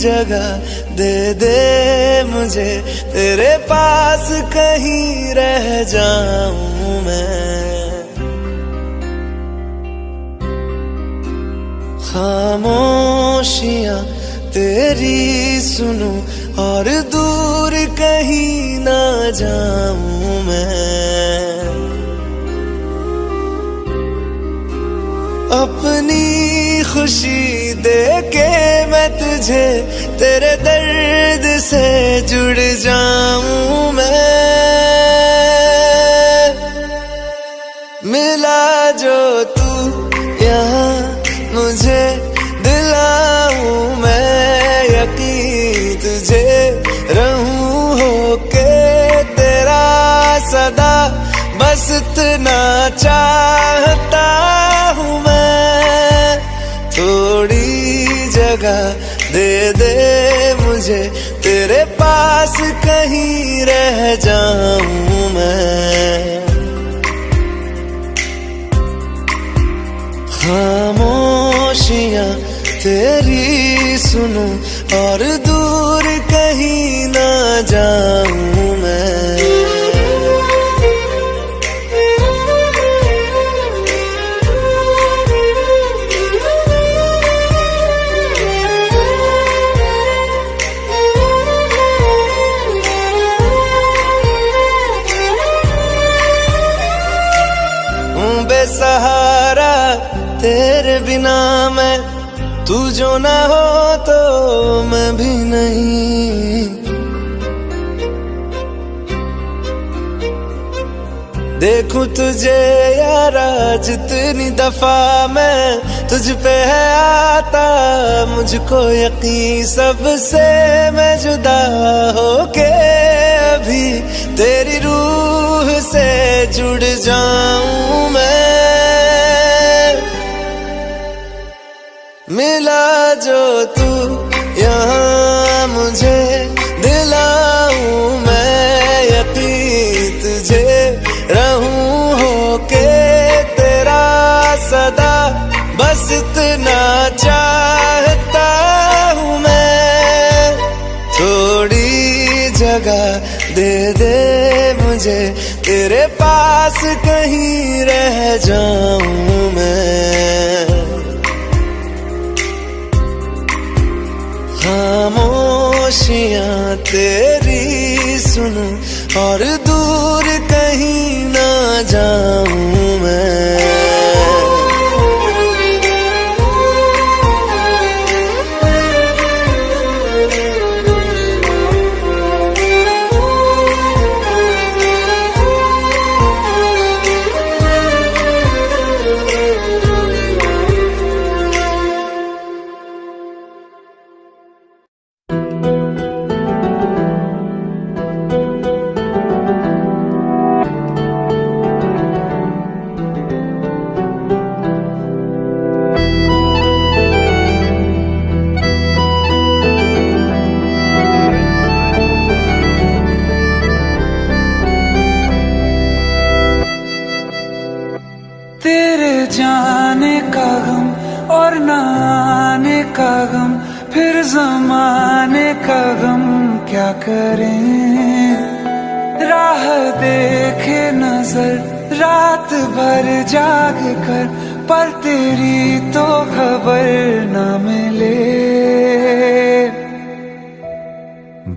जगह दे दे मुझे, तेरे पास कहीं रह जाऊं मैं। खामोशियां तेरी सुनूं और दूर कहीं ना जाऊं मैं। अपनी खुशी दे के मैं तुझे, तेरे दर्द से जुड़ जाऊं मैं। मिला जो तू यहाँ मुझे, दिलाऊं मैं यकीन तुझे, रहूं होके तेरा सदा, बस इतना चाहता हूँ मैं। थोड़ी जगह दे दे मुझे, तेरे पास कहीं रह जाऊं मैं। खामोशियां तेरी सुनूं और दूर कहीं ना जाऊं मैं। बेसहारा तेरे बिना मैं, तू जो ना हो तो मैं भी नहीं। देखूं तुझे यारा जितनी दफा मैं, तुझ पे है आता मुझको यकीन, सबसे मैं जुदा होके अभी तेरी रूह से जुड़ जाऊं मैं। मिला जो तू यहाँ मुझे, दिलाऊं मैं यकीन तुझे, रहूं होके तेरा सदा, बस इतना चाहता हूँ मैं। थोड़ी जगह दे दे मुझे, तेरे पास कहीं रह जाऊं मैं। खामोशियां तेरी सुनूं और दूर कहीं ना जाऊं मैं। जाने का गम और न आने का गम, फिर ज़माने का गम क्या करें। राह देखे नजर रात भर जाग कर, पर तेरी तो खबर न मिले।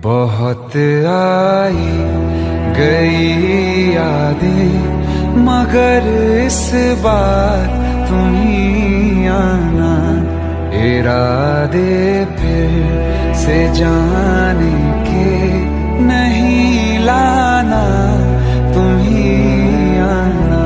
बहुत आई गई यादें, मगर इस बार तुम ही आना। इरादे फिर से जाने के नहीं लाना, तुम ही आना।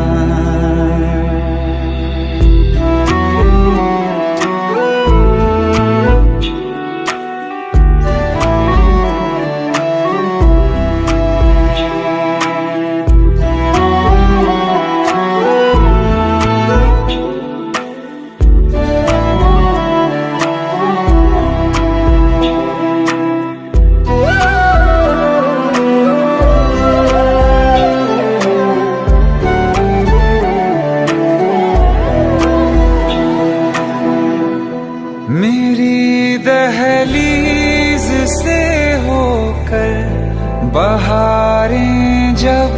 बहारें जब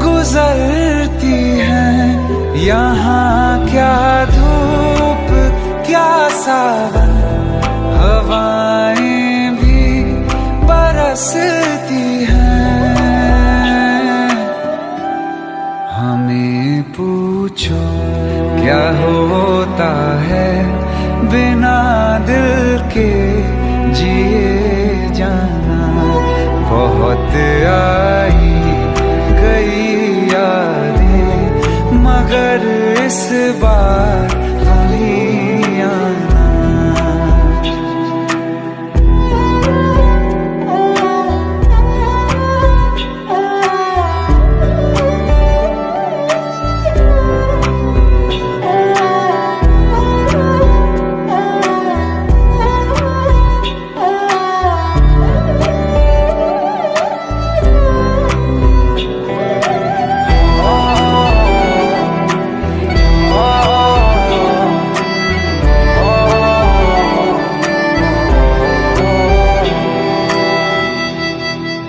गुजरती हैं, यहाँ क्या धूप क्या सावन, हवाएं भी बरसती हैं। हमें पूछो क्या होता है बिना दिल के जिए जाना। बहुत आई गई यादें मगर इस बार तुम ही आना।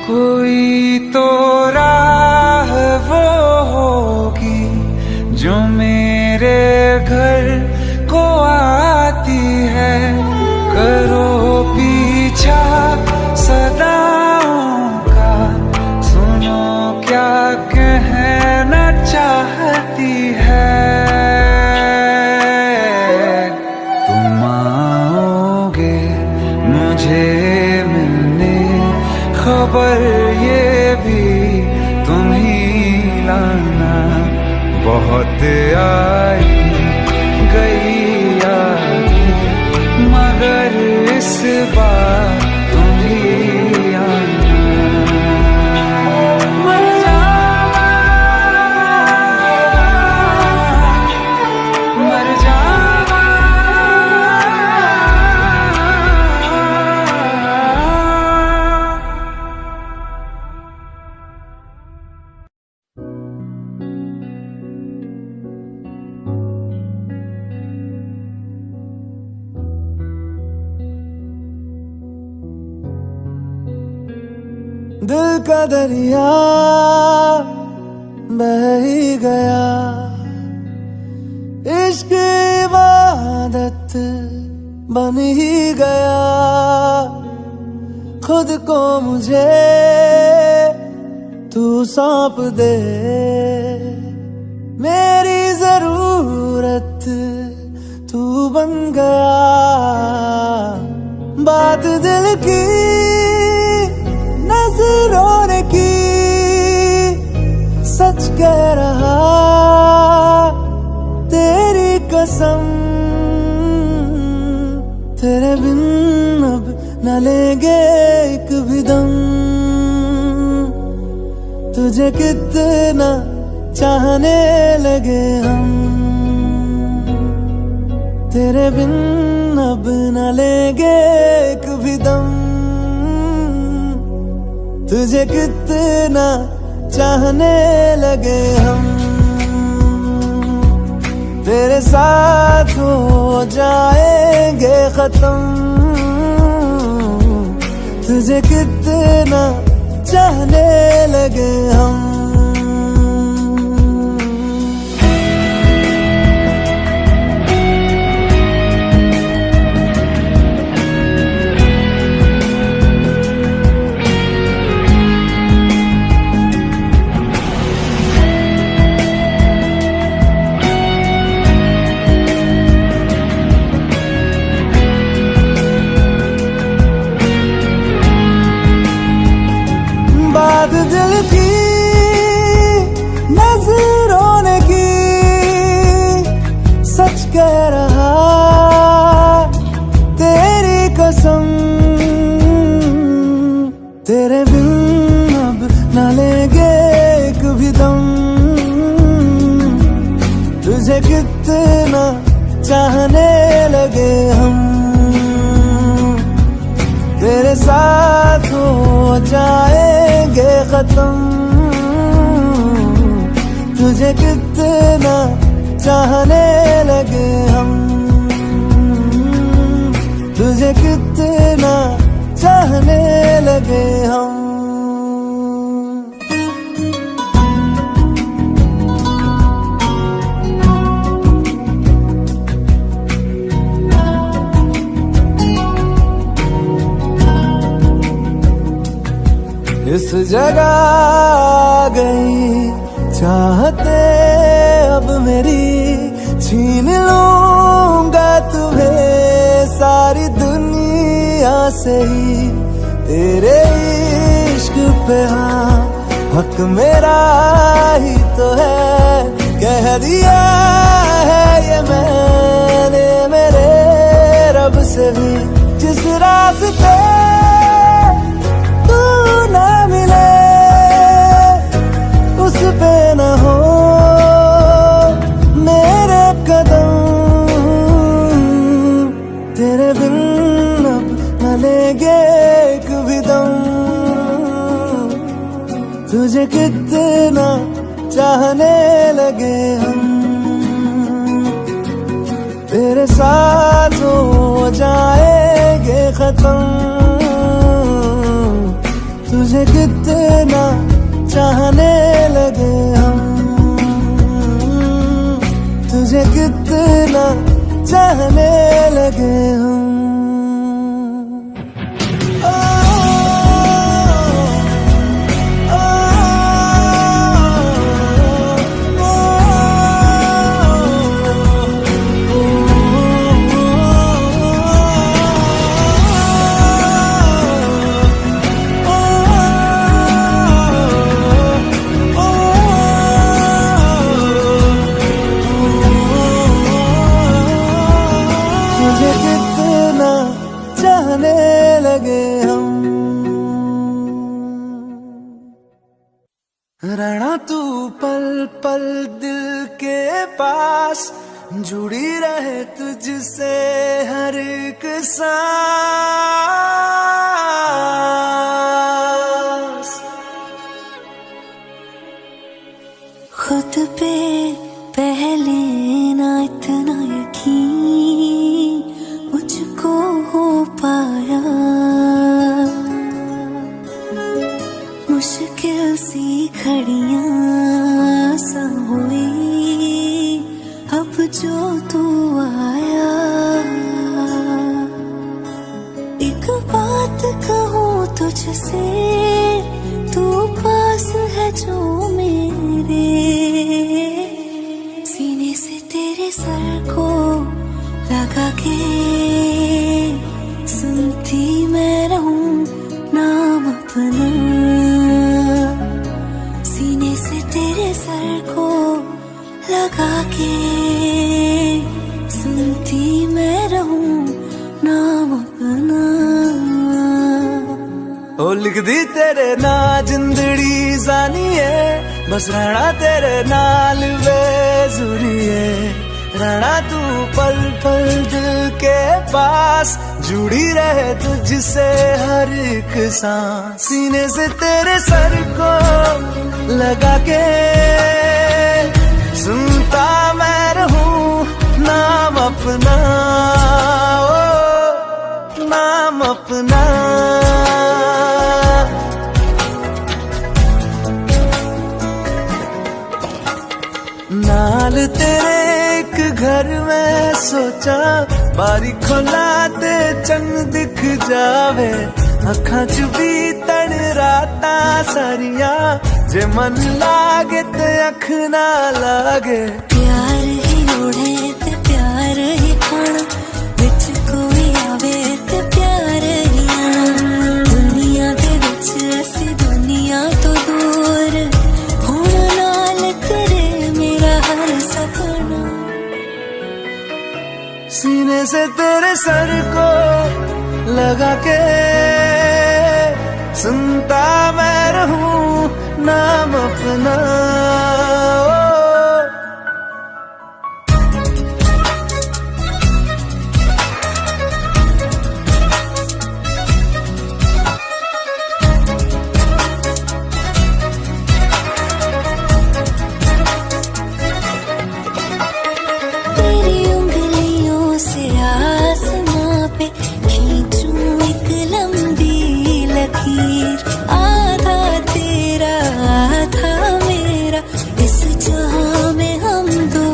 कोई तो राह वो होगी जो मेरे घर को आती है। करो पीछा सदाओं का, सुनो क्या कहना चाहती है। तुम आओगे मुझे मिलने, खबर ये भी तुम ही लाना। बहुत आई गई यादें मगर इस बार तुम ही आना। मर जावा, मर जावा। दिल का दरिया बह ही गया, इश्क इबादत बन ही गया। खुद को मुझे तू सौंप दे, मेरी जरूरत तू बन गया। बात दिल की नजरों ने की, सच कह रहा तेरी कसम। तेरे बिन अब न लेंगे एक भी दम, तुझे कितना चाहने लगे हम। तेरे बिन अब न लेंगे एक भी दम, तुझे कितना चाहने लगे हम। तेरे साथ हो जाएंगे खत्म, तुझे कितना चाहने लगे हम। बात दिल की नजरों ने की, सच कह रहा तेरी कसम। तेरे बिन अब न लेंगे एक भी दम, तुझे कितना चाहने लगे हम। तेरे साथ हो जाएंगे खत्म, तुझे कितना चाहने लगे हम। तुझे कितना चाहने लगे हम। इस जगह आ गई चाहते अब मेरी, छीन लूंगा तुम्हें सारी दुनिया से ही। तेरे इश्क पे हाँ हक मेरा ही तो है, कह दिया है ये मैंने मेरे रब से भी। जिस रास्ते तू ना मिले उस पे न हो मेरे कदम, तेरे बिन अब न लेंगे एक भी दम। तुझे कितना चाहने लगे हम, तेरे साथ हो जाएंगे खत्म। तुझे कितना चाहने लगे हम, तुझे कितना चाहने लगे हम। तुझे कितना चाहने लगे हम। रहना तू पल पल दिल के पास, जुड़ी रहे तुझसे हर एक सांस। खुद पे पहले ना इतना यकीन मुझको हो पाया, मुश्किल सी घड़ियां सा हुई अब जो तू आया। एक बात कहूँ तुझसे, तू पास है जो मेरे, सीने से तेरे सर को लगा के सुनती मैं रहूं नाम अपना। सीने से तेरे सर को लगा के सुनती मैं रहूं नाम अपना। ओ लिख दी तेरे ना जिंदड़ी जानी है, बस रहना तेरे नाल बेजुरी है। रहना तू पल पल दिल के पास, जुड़ी रहे तुझसे हर एक सांस। सीने से तेरे सर को लगा के सुनता मैं रहूं नाम अपना, ओ नाम अपना। नाल तेरे एक घर में सोचा, बारी खोला ते चंग दिख जावे। अखां च भी तन राता सारिया, जे मन लागे ते अख ना लागे। प्यार ही ओढ़े ते प्यार ही खाना, विच कोई आवे ते प्यार ही आना। दुनिया दे विच असी दुनिया तो दूर, होण नाल तेरे मेरा हर सपना। सीने से तेरे सर को लगा के सुनता मैं रहूं नाम अपना। तेरी उंगलियों से आसमां पे खींचूं एक लंबी लकीर। आधा तेरा आधा मेरा, इस जहां में हम दो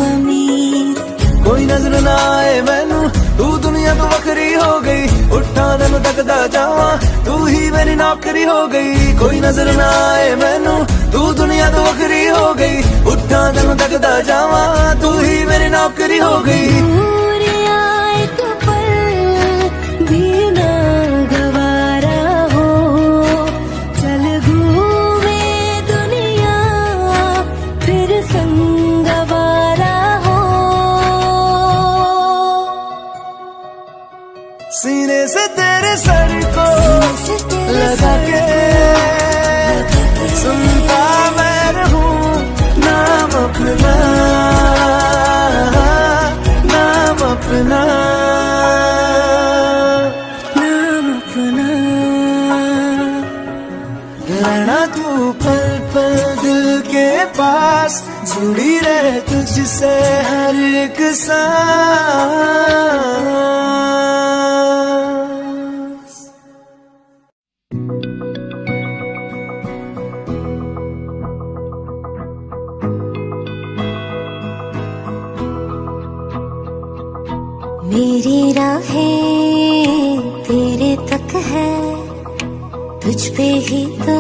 अमीर। कोई नजर ना आए मैनू, तू दुनिया दुनिया तो वखरी हो गई, उठा तेन तकदा जावा तू ही मेरी नौकरी हो गई। कोई नजर ना आए मैनू तू दुनिया तो वखरी हो गई, उठा तेन तकदा जावा तू ही मेरी नौकरी हो गई। दूर आए तो पल भी ना गवारा हो, चल घूमे दुनिया फिर संगवारा हो। सीने से तेरे सर को लगा के सुनता मैं रहूं नाम अपना, नाम अपना, नाम अपना। रहना तू पल पल दिल के पास, जुड़ी रहे तुझसे हर एक सांस। मेरी राहें तेरे तक है, तुझ पे ही तो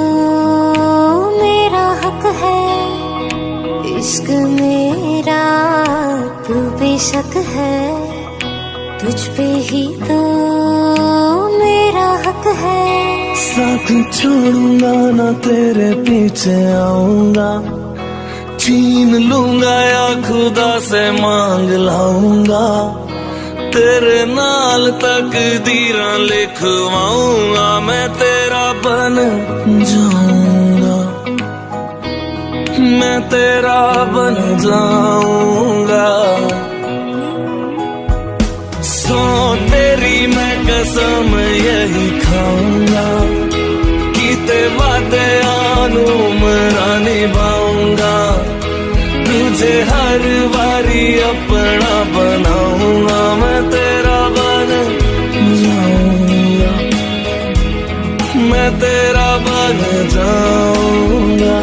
मेरा हक है। इश्क मेरा तू बेशक है, तुझ पे ही तो मेरा हक है। साथ छोड़ूंगा ना तेरे पीछे आऊंगा, छीन लूंगा या खुदा से मांग लाऊंगा, तेरे नाल तकदीरां लिखवाऊंगा, मैं तेरा बन जाऊंगा, मैं तेरा बन जाऊंगा। सो तेरी मैं कसम यही खाऊंगा, कीते वादे आनू मरा निभाऊंगा, तुझे हर बारी अपना बनाऊंगा, मैं तेरा बन जाऊंगा, मैं तेरा बन जाऊंगा।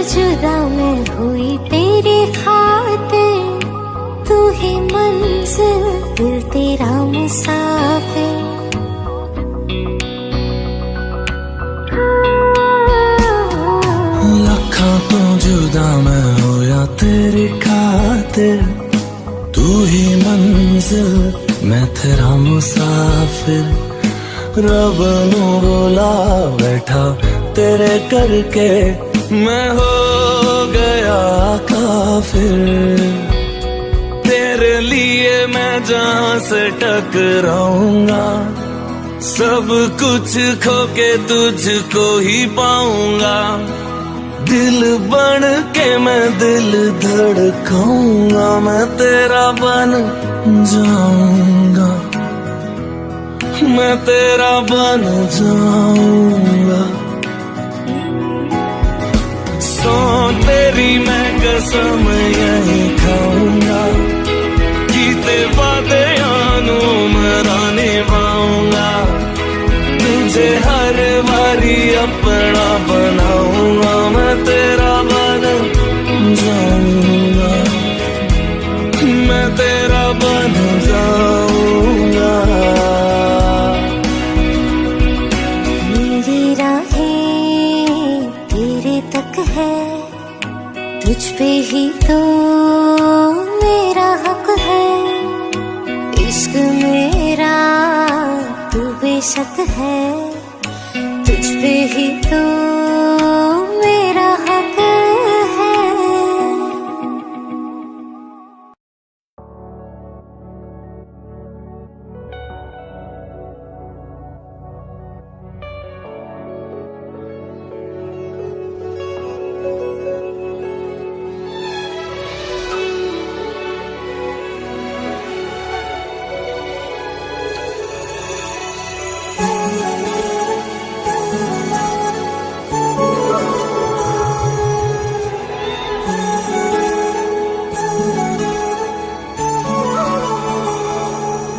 जुदा मैं हुई तेरे खातिर, तू ही मंजिल दिल तेरा मुसाफिर। लखा तो जुदा मैं होया तेरे खातिर, तू ही मंजिल मैं तेरा मुसाफिर। रब नू बोला बैठा तेरे करके, मैं हो गया काफिर। तेरे लिए मैं जहां से टकराऊंगा, सब कुछ खो के तुझको ही पाऊंगा। दिल बन के मैं दिल धड़काऊंगा, मैं तेरा बन जाऊंगा, मैं तेरा बन जाऊंगा। सो तेरी मैं कसम यही खाऊंगा, कीते वादे आनू मरा निभाऊंगा, तुझे हर बारी अपना बनाऊंगा, मैं तेरा बन जाऊंगा, मैं तेरा बन जाऊंगा। मेरी राहें तेरे तक है, तुझ पे ही तो मेरा हक है। इश्क मेरा तू बेशक है, तुझ पे ही तो मेरा हक है।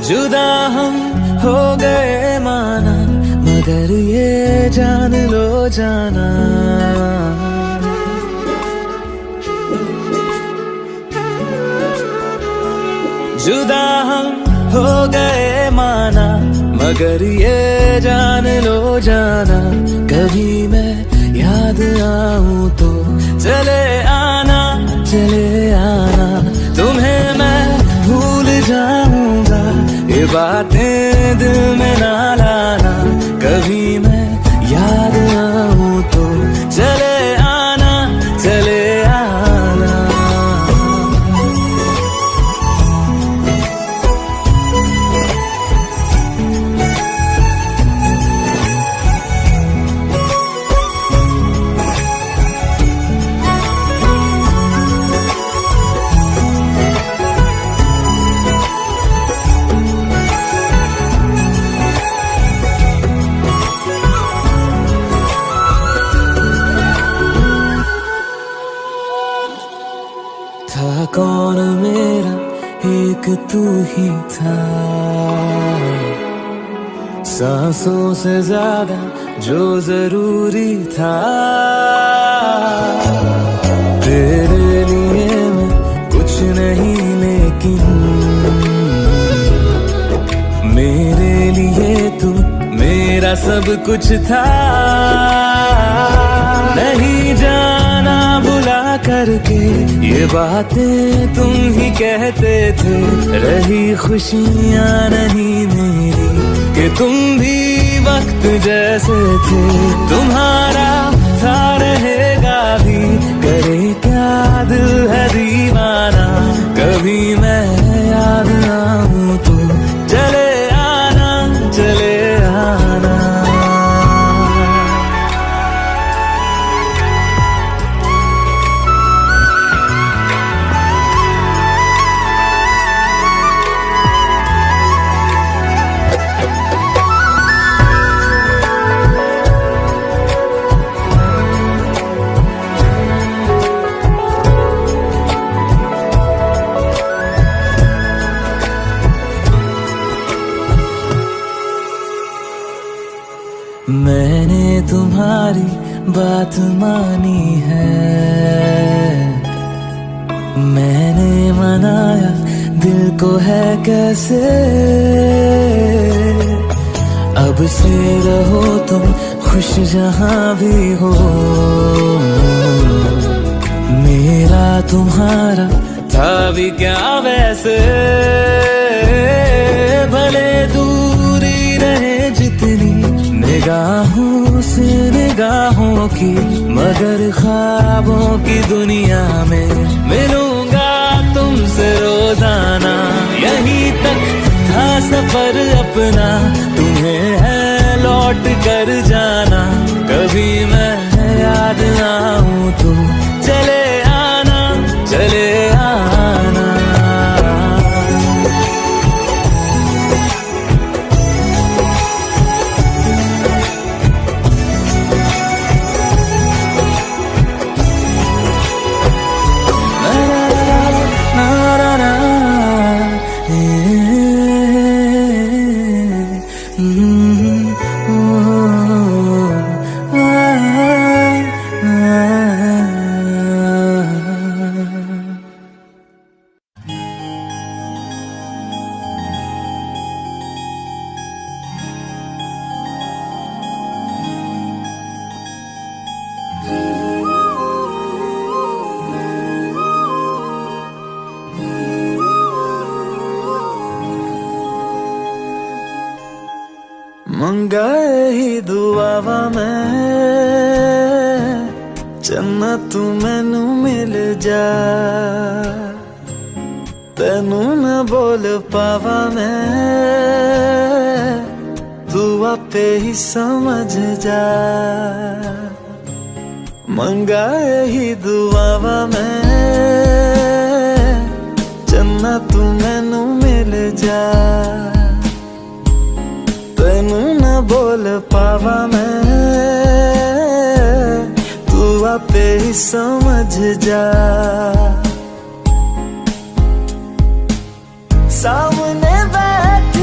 जुदा हम हो गए माना, मगर ये जान लो जाना, जुदा हम हो गए माना, मगर ये जान लो जाना, कभी मैं याद आऊं तो चले आना, चले आना, तुम्हें मैं भूल जाऊंगा, ये बातें दिल में ना लाना, कभी मैं याद आऊं तो चले आना, चले आना। था कौन मेरा एक तू ही था, सांसों से ज्यादा जो जरूरी था, तेरे लिए मैं कुछ नहीं लेकिन मेरे लिए तू मेरा सब कुछ था, नहीं जाना बुला करके ये बातें तुम ही कहते थे, रही खुशियाँ नहीं मेरी कि तुम भी वक्त जैसे थे, तुम्हारा था रहेगा भी, करे क्या दिल है दीवाना, कभी मैं याद आऊं तो चले आना, चले आना। मैंने तुम्हारी बात मानी है, मैंने मनाया दिल को है कैसे, अब से रहो तुम खुश जहां भी हो, मेरा तुम्हारा था भी क्या वैसे, भले दूरी रहे जितनी निगाहों से निगाहों की, मगर ख्वाबों की दुनिया में मिलूंगा तुमसे रोजाना, यहीं तक था सफर अपना, तुम्हें है लौट कर जाना, कभी मैं याद आऊं तो चले आना, चले आना। मंगाए ही दुआवा मैं चन्ना तू मैनू मिल जा, तेनू न बोल पावा मैं, तू आपे ही समझ जा, मंगाए ही दुआवा मैं चन्ना तू मैनू मिल जा, तेनू न बोल पावा मैं, तू आपे ही समझ जा, सामने बैठ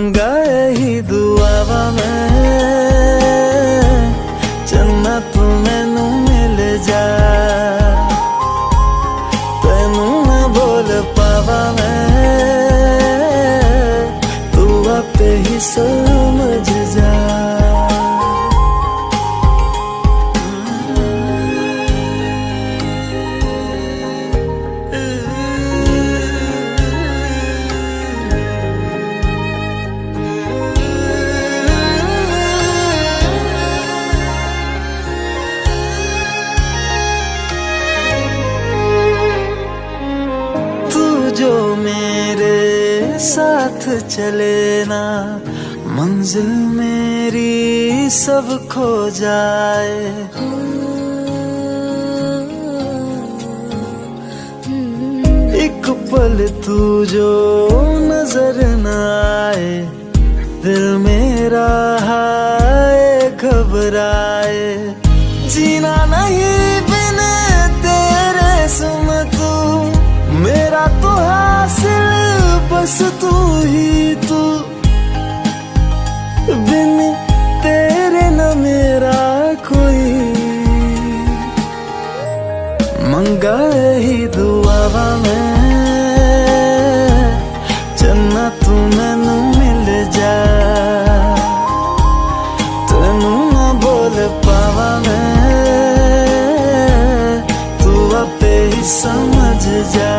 मंगा ही दुआवा मैं चन्ना तू मैनू मिल जा तेनू ना बोल पावा मैं तू आपे ही समझ जा जो मेरे साथ चले ना मंजिल मेरी सब खो जाए एक पल तू जो नजर न आए दिल मेरा हाय घबराए जीना नहीं बिन तेरे सुन तू मेरा तो हासिल बस तू ही तू बिन तेरे न मेरा कोई मंगा ही दुआवा मैं चन्ना तू मैनू मिल जा तेनू ना बोल पावा मैं तू आपे ही समझ जा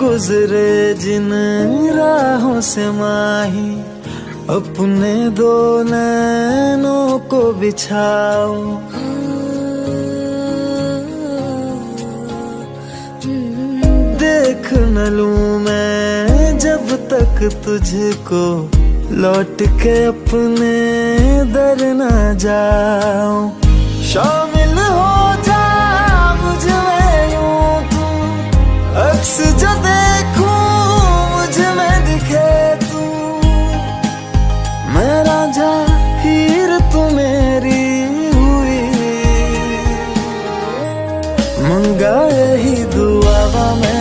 गुजरे जिन राहों से माही अपने दो नैनों को बिछाओ देख न लूं मैं जब तक तुझको लौट के अपने दर न जाऊं शामिल हो जा मुझ में यूं तू अक्स जो देखूं मुझ में दिखे तू मैं राजा हीर तू मेरी हुई मंगा यही दुआवा मैं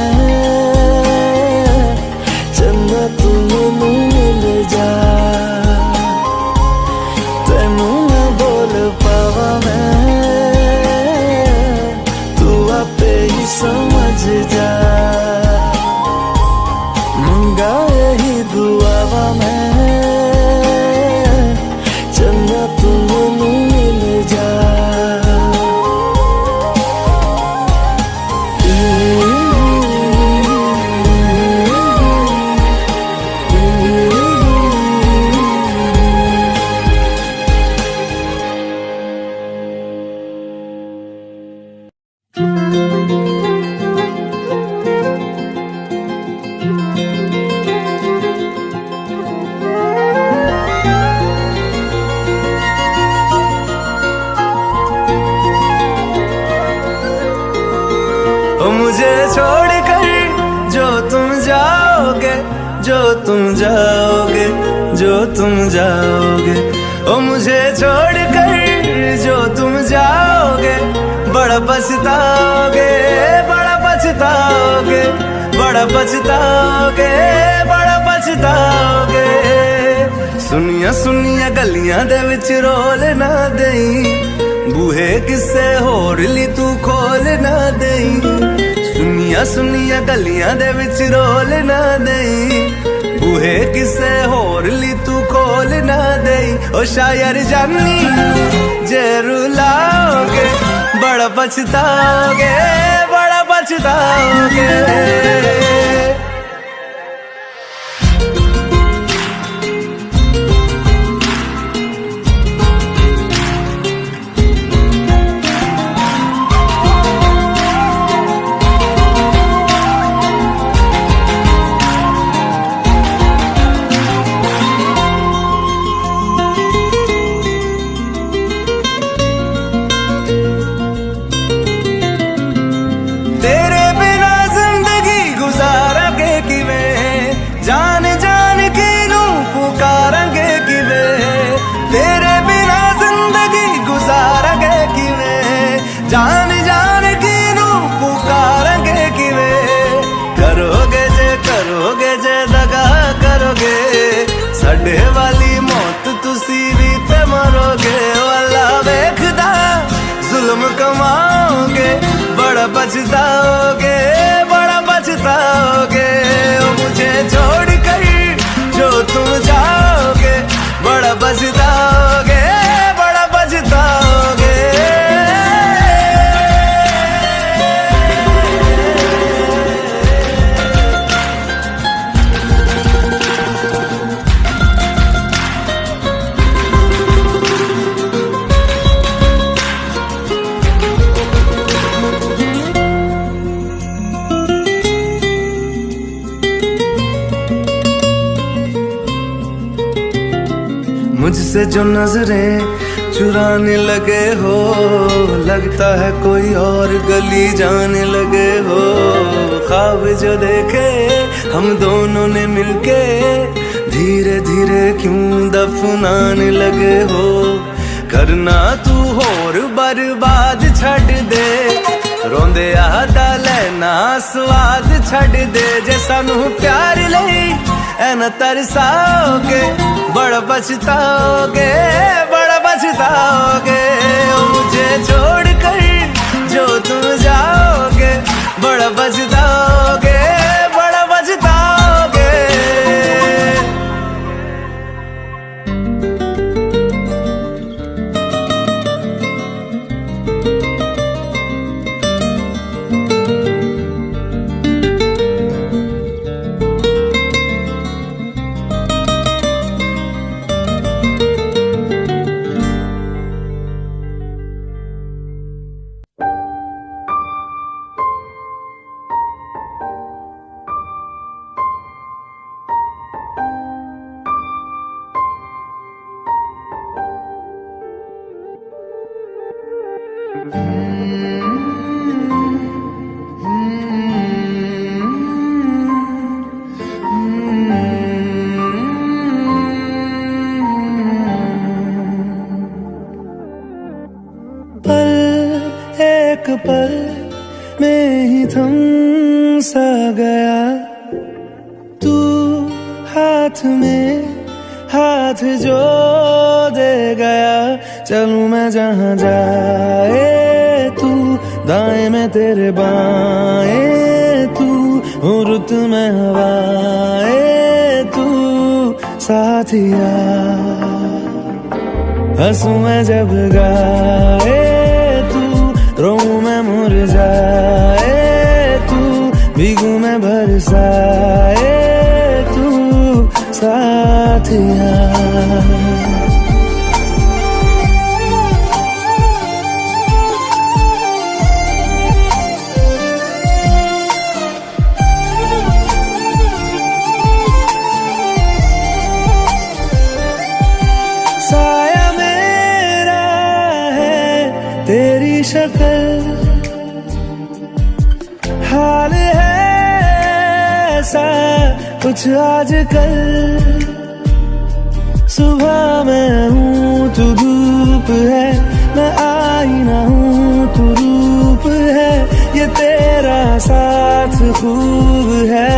चन्ना तू मैनू मिल जा तेनू ना बोल पावा मैं तू आपे ही समझ जा मंगा यही दुआवा मैं चन्ना तू मैनू मिल जा मुझे छोड़कर जो तुम जाओगे जो तुम जाओगे जो तुम जाओगे ओ मुझे छोड़कर जो तुम जाओगे बड़ा पछताओगे बड़ा पछताओगे बड़ा पछताओगे बड़ा पछताओगे सुनिया सुनिया गलियां दे विच रोल ना देई बूहे किसे होर ली तू खोल ना देई सुनिया सुनिया गलियां दे विच रोल ना देई बूहे किसे होर ली तू खोल ना देई ओ शायर जानी जे रुलाओगे बड़ा पछताओगे बड़ा पछताओगे गुजारांगे किवें जान जान किनू पुकारांगे किवें करोगे जे दगा करोगे साडे वाली मौत तुसी भी ते मरोगे वाला वेखदा जुल्म कमाओगे बड़ा पछताओगे ओ मुझे छोड़ कर जो तुम जाओगे बड़ा पछताओगे मुझसे जो नजरें चुराने लगे हो लगता है कोई और गली जाने लगे हो ख्वाब जो देखे हम दोनों ने मिलके धीरे धीरे क्यों दफनाने लगे हो करना तू होर बर्बाद छड़ दे रोंदे आदा लेना स्वाद छड़ दे जे सानू प्यार लई ऐना तरसाओगे बड़ा पछताओगे ओ मुझे छोड़ कर जो तुम जाओगे बड़ा पछताओगे एक पल में ही थम सा गया तू हाथ में हाथ जो दे गया चलूं मैं जहां जाए तू दाएं में तेरे बाएं तू रुत में हवाए तू साथिया हंसूं मैं जब गाए रोऊं मैं मुरझाए तू भीगू मैं बरसाए तू साथिया साया मेरा है तेरी शक्ल हाल है ऐसा कुछ आजकल सुबह मैं हूँ तू धूप है मैं आईना हूँ तू रूप है ये तेरा साथ खूब है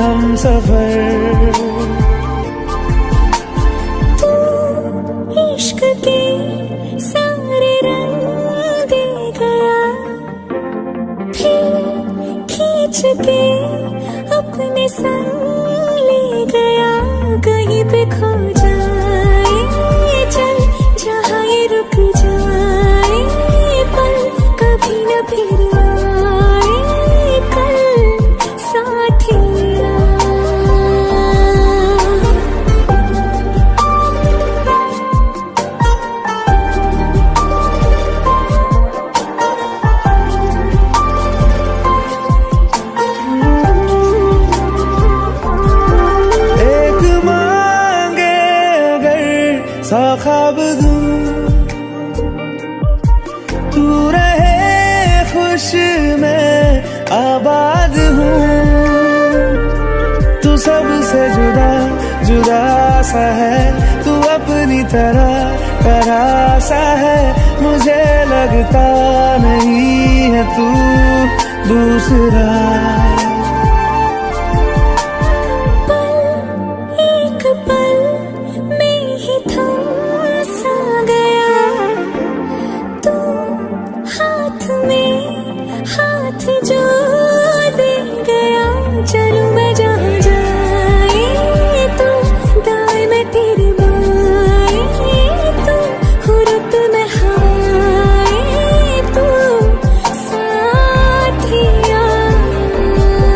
हम सफर इश्क के सारे रंग दे गया फिर खींच के अपने संग ले गया कहीं पे खो जाए चल जहाँ ये रुक जाए पल कभी न फिर आए कल साथिया सा ख्वाब दूं तू रहे खुश मैं आबाद हूँ तू सबसे जुदा जुदा सा है तू अपने अपनी तरह तरह सा है, मुझे लगता नहीं है तू दूसरा। एक पल में ही थम सा गया, तू हाथ में हाथ जो दे गया। चलूं मैं जहाँ जाए तू, दाएं मैं तेरी बाएं तू, हो रुत में हवाएं तू, साथिया।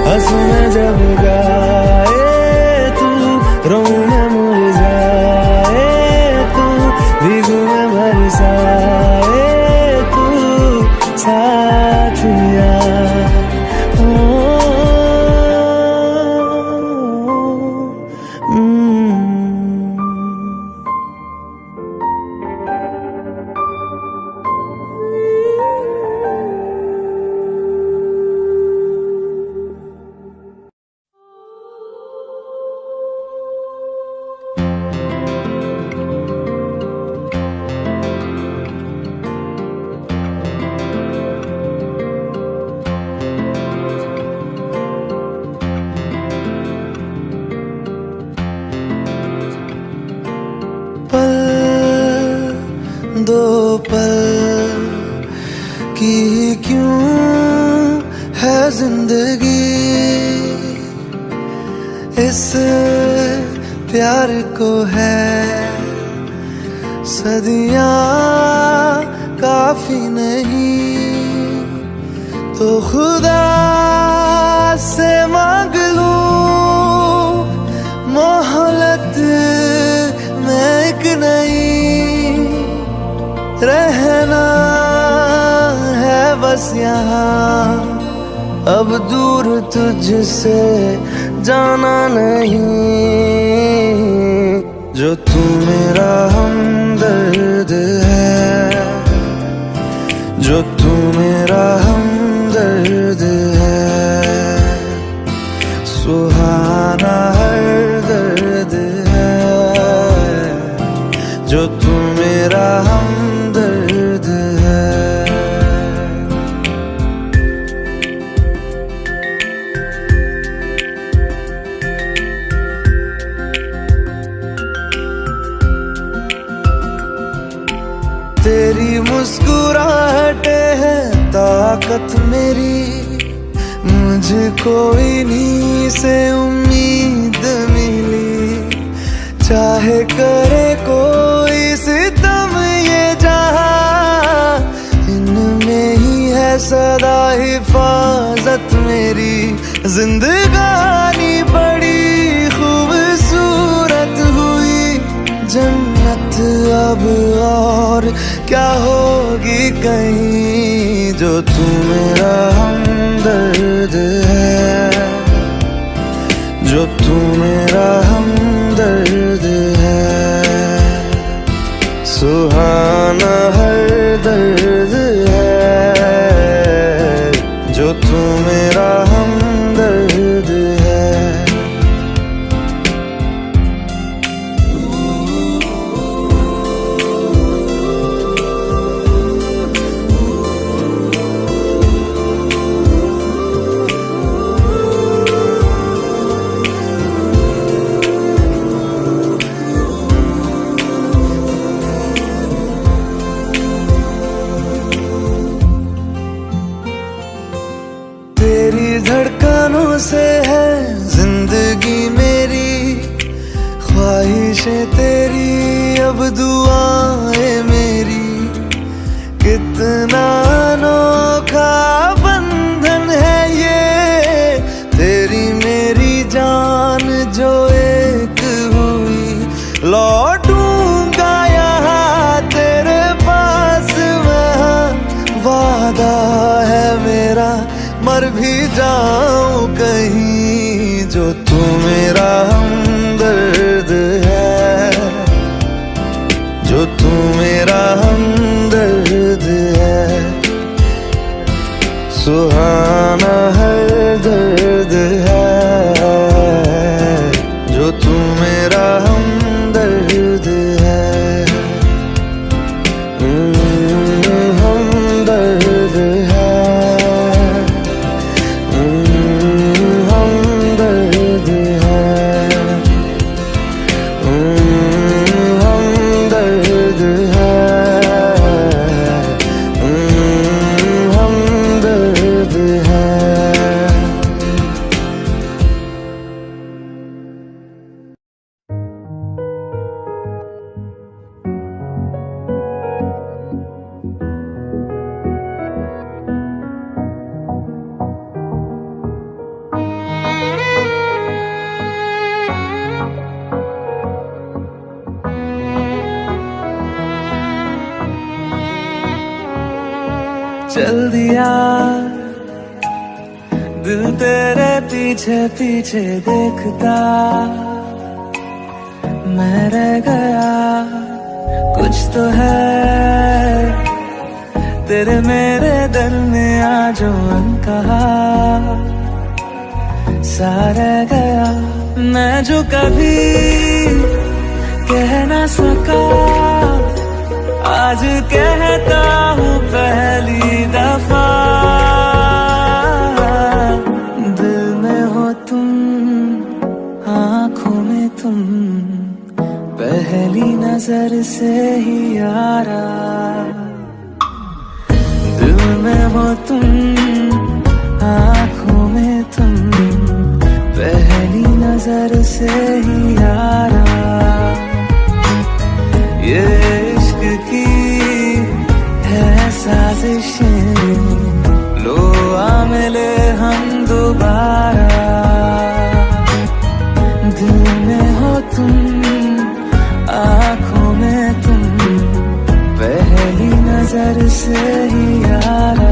हंसूं मैं जब गाए तू, रोऊं मैं मुरझाए तू, भीगूं मैं बरसाए तू, साथिया। पल दो पल की क्यों है जिंदगी, इस प्यार को है सदियां काफी नहीं, तो खुदा से मांग लूं मोहलत में एक नहीं। रहना है बस यहाँ, अब दूर तुझसे जाना नहीं। जो तू मेरा हमदर्द है, जो तू मेरा हमदर्द है, सुहाना हर दर्द है। जो तू मेरा हमदर्द है। तेरी मुस्कुराहटे है ताकत मेरी, मुझको इन्हीं से उम्मीद मिली। चाहे करे कोई सितम ये जहां, इनमें ही है सदा हिफाजत मेरी। जिंदगानी बड़ी खूबसूरत हुई, जन्नत अब और क्या होगी कहीं। जो तू मेरा हमदर्द है, जो तू मेरा हमदर्द है, सुहाना हर दर्द है। जो तू मेरा हमदर्द है। तेरी धड़कनों से है जिंदगी मेरी, ख्वाहिशें तेरी अब दुआएं मेरी। कितना अनोखा बंधन है ये, तेरी मेरी जान जो एक हुई। लौटूंगा यहाँ तेरे पास वहाँ, वादा है मेरा मर भी जाऊं कहीं। जो तू मेरा हमदर्द है, जो तू मेरा हमदर्द है, सुहाना हर दर्द है। जो तू मेरा हमदर्द है। चल दिया, दिल तेरे पीछे पीछे देखता मैं रह गया। कुछ तो है तेरे मेरे दरमियां जो अनकहा सा रह गया। मैं जो कभी कह ना सका आज कहता हूँ पहली दफा। दिल में हो तुम, आँखों में तुम, पहली नजर से ही यारा। दिल में हो तुम, आँखों में तुम, पहली नजर से ही यारा। ये इश्क की है साजिशें, लो आ मिले हम दोबारा। दिल में हो तुम, आँखों में तुम, पहली नजर से ही यारा।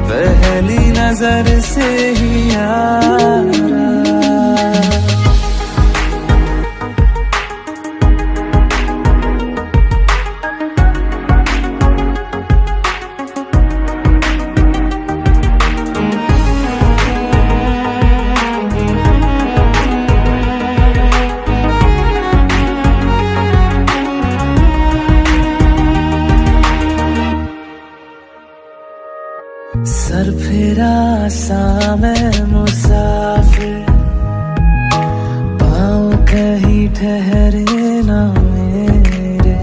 पहली नजर से ही यारा। सर फिरा सा मैं मुसाफिर, पाँव कहीं ठहरे ना मेरे।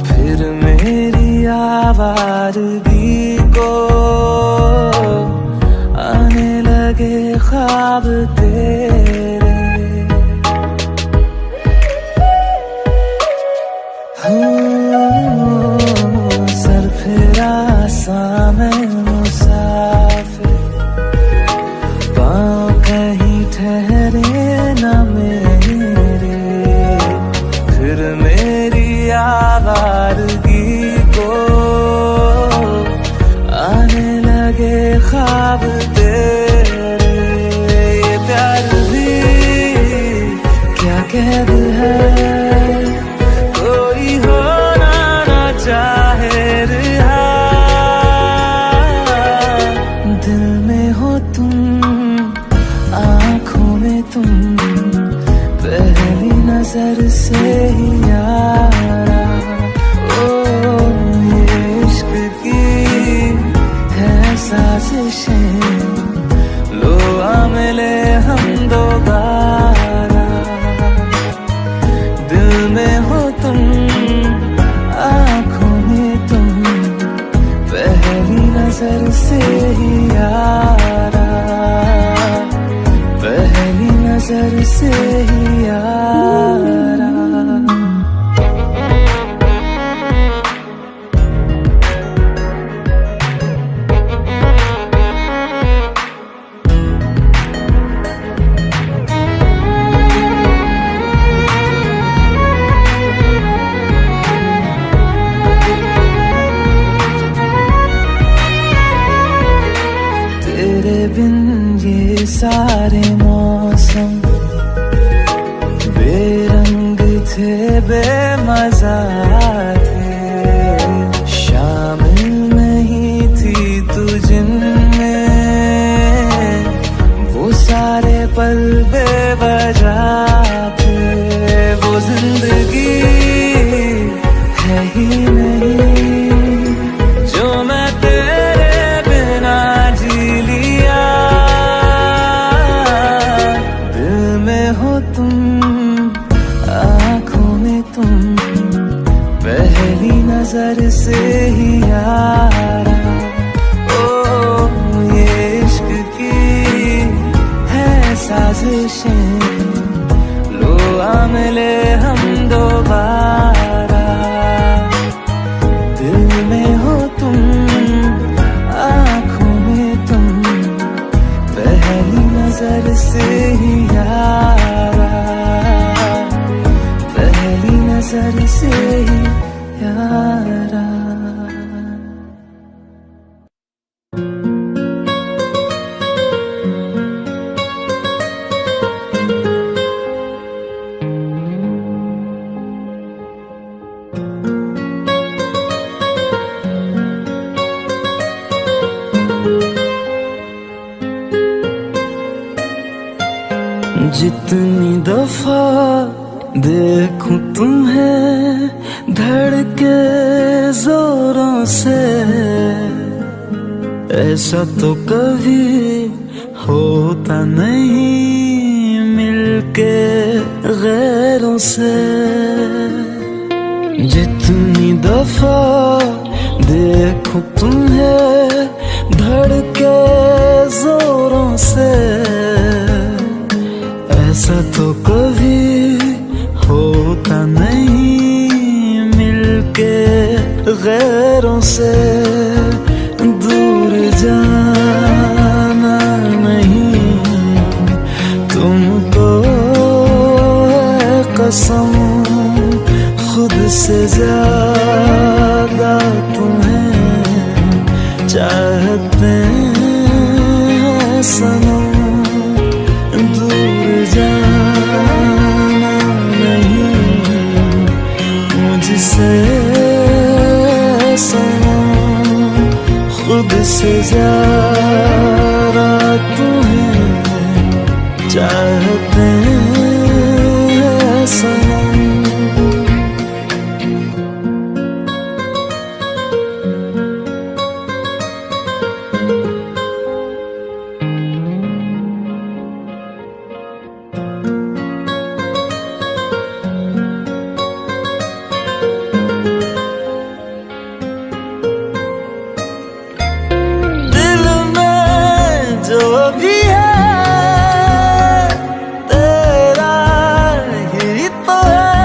फिर मेरी आवारगी को आने लगे ख्वाब तेरे। सर फिरा सा मैं मुसाफिर, पाँव कहीं ठहरे न मेरे। फिर मेरी आवारगी को आने लगे ख्वाब तेरे। ये प्यार भी क्या कैद है, कोई होना ना चाहे रिहा। दिल में हो तुम, आँखों में तुम, पहली नजर से ही यारा। ओ ये इश्क की है साजिशें, लो आ मिले हम दोबारा। दिल में हो तुम, आँखों में तुम, पहली नजर से ही यारा। पहली नजर से ही यारा। तेरे बिन ये सारे मौसम बेरंग थे, बेमजा थे। शामिल नहीं थी तू जिनमें, वो सारे पल बेवजह थे। वो जिंदगी है ही नहीं जो मैं तेरे बिना जी लिया। दिल में हो तुम, आँखों में तुम, पहली नजर से ही यारा। ओ ये इश्क की है साजिशें, लो आ मिले हम दोबारा। दिल में हो तुम, आँखों में तुम, पहली नजर से ही यारा। पहली नजर से ही यारा। जितनी दफा देखूं तुम्हें धड़के जोरों से, ऐसा तो कभी होता नहीं मिलके गैरों से। जितनी दफा देखूं तुम्हें धड़के जोरों से, ऐसा तो कभी होता नहीं मिलके गैरों से। दूर जाना नहीं तुमको है कसम, खुद से ज्यादा तुम्हें चाहते हैं सनम। दूर जाना नहीं मुझसे सनम, खुद से ज्यादा तुम्हें चाहते हैं सनम। जो भी है तेरा ही तो है,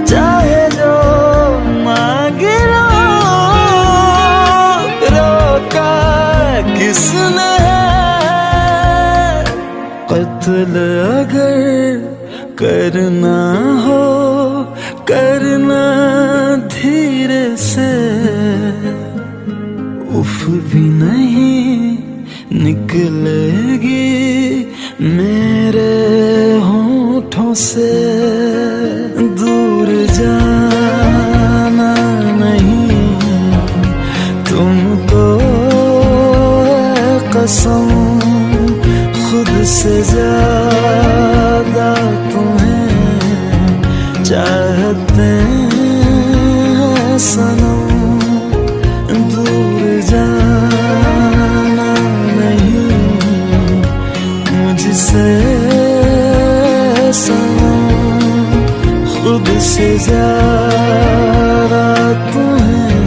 चाहे जो मांग लो, रोका किसने है। कत्ल अगर करना हो करना धीरे से, उफ भी नहीं निकलेगी मेरे होठों से। दूर जाना नहीं तुमको है कसम, खुद से ज्यादा तुम्हें चाहते हैं सनम। दूर जाना नहीं मुझसे सनम, खुद से ज्यादा तुम्हें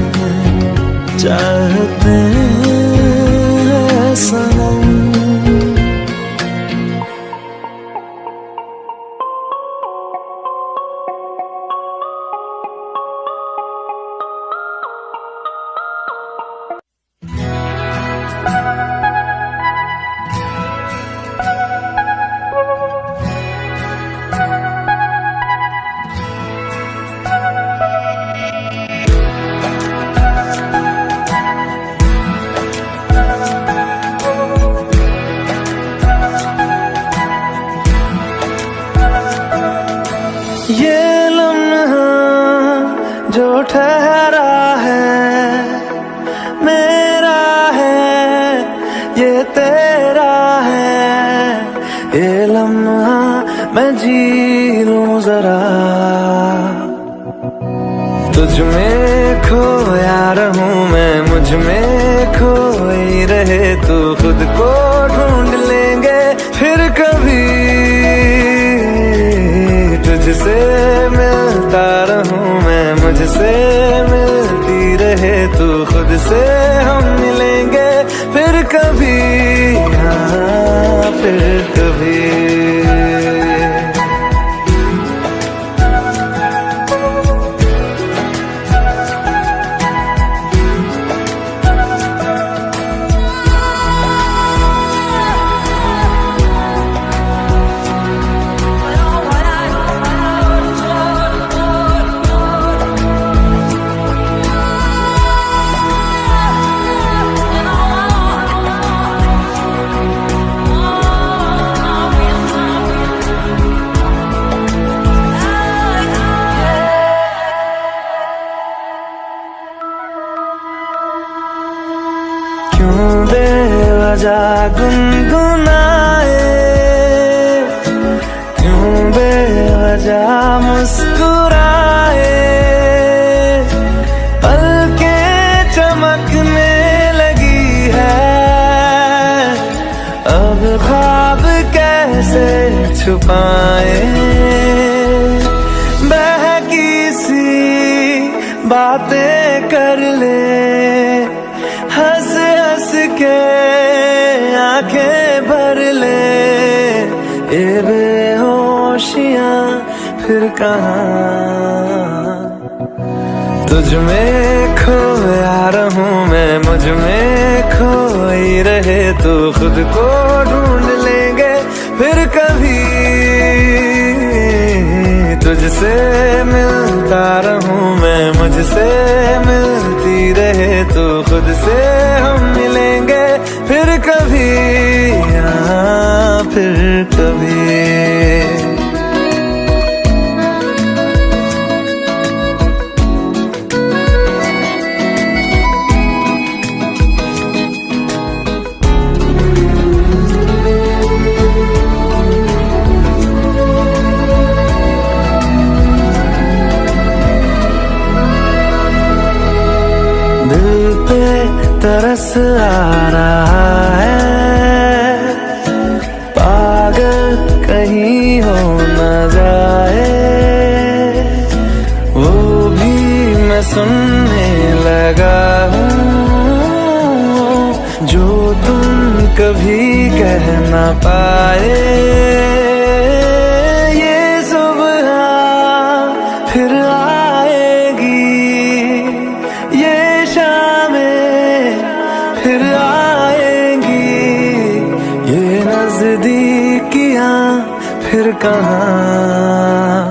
चाहते हैं सनम। ये लम्हा जो ठहरा है मेरा है, ये तेरा है। ये लम्हा मैं जी लूं जरा, तुझ में खोया रहूं मैं, मुझ में खोई रहे तू। खुद को ढूंढ लेंगे फिर कभी, तुझसे मिलता रहूं मैं, मुझसे मिलती रहे तू। खुद से हम मिलेंगे फिर कभी, हाँ फिर कभी। क्यों बेवजह गुनगुनाए जा मुस्कुराए, पलकें चमकने लगी है, अब ख्वाब कैसे छुपाए, बहकी सी बातें कर ले, हंस हंस के आंखें भर ले, ये बेहोशियां फिर कहाँ। तुझ में खोया रहूं मैं, मुझ में खोई रहे तू, खुद को ढूंढ लेंगे फिर कभी, तुझसे मिलता रहूं मैं, मुझसे मिलती रहे तू, खुद से हम मिलेंगे फिर कभी, हाँ फिर कभी। दिल पे तरस आ रहा है, पागल कहीं हो न जाए, वो भी मैं सुनने लगा हूँ, जो तुम कभी कह न पाए, ये सुबह फिर आएगी, ये फिर आएंगी, ये नजदीकियां फिर कहाँ।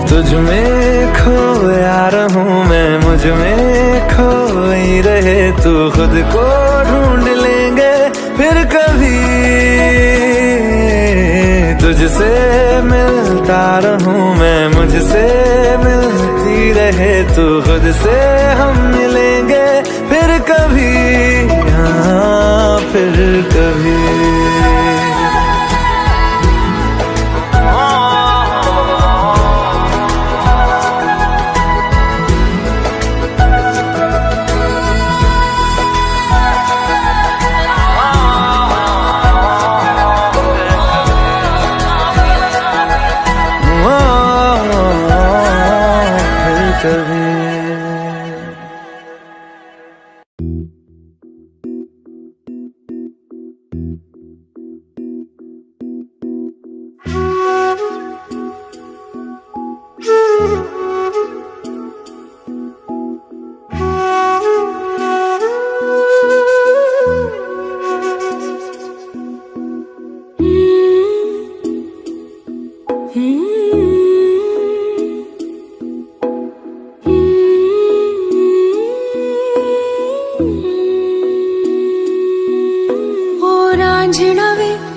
तुझ में खोया रहूं मैं, मुझ में खोई रहे तू, खुद को ढूंढ लेंगे फिर कभी, तुझसे मिलता रहूं मैं, मुझसे मिलती रहे तू, खुद से हम मिलेंगे फिर कभी, हाँ फिर कभी।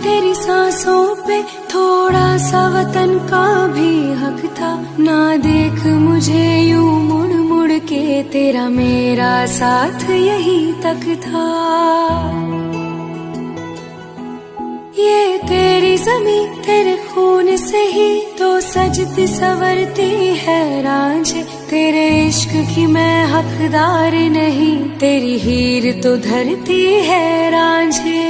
तेरी सांसों पे थोड़ा सा वतन का भी हक था, ना देख मुझे यूं मुड़ मुड़ के, तेरा मेरा साथ यही तक था। ये तेरी ज़मीं तेरे खून से ही तो सजती संवरती है रांझे, तेरे इश्क की मैं हकदार नहीं, तेरी हीर तो धरती है रांझे।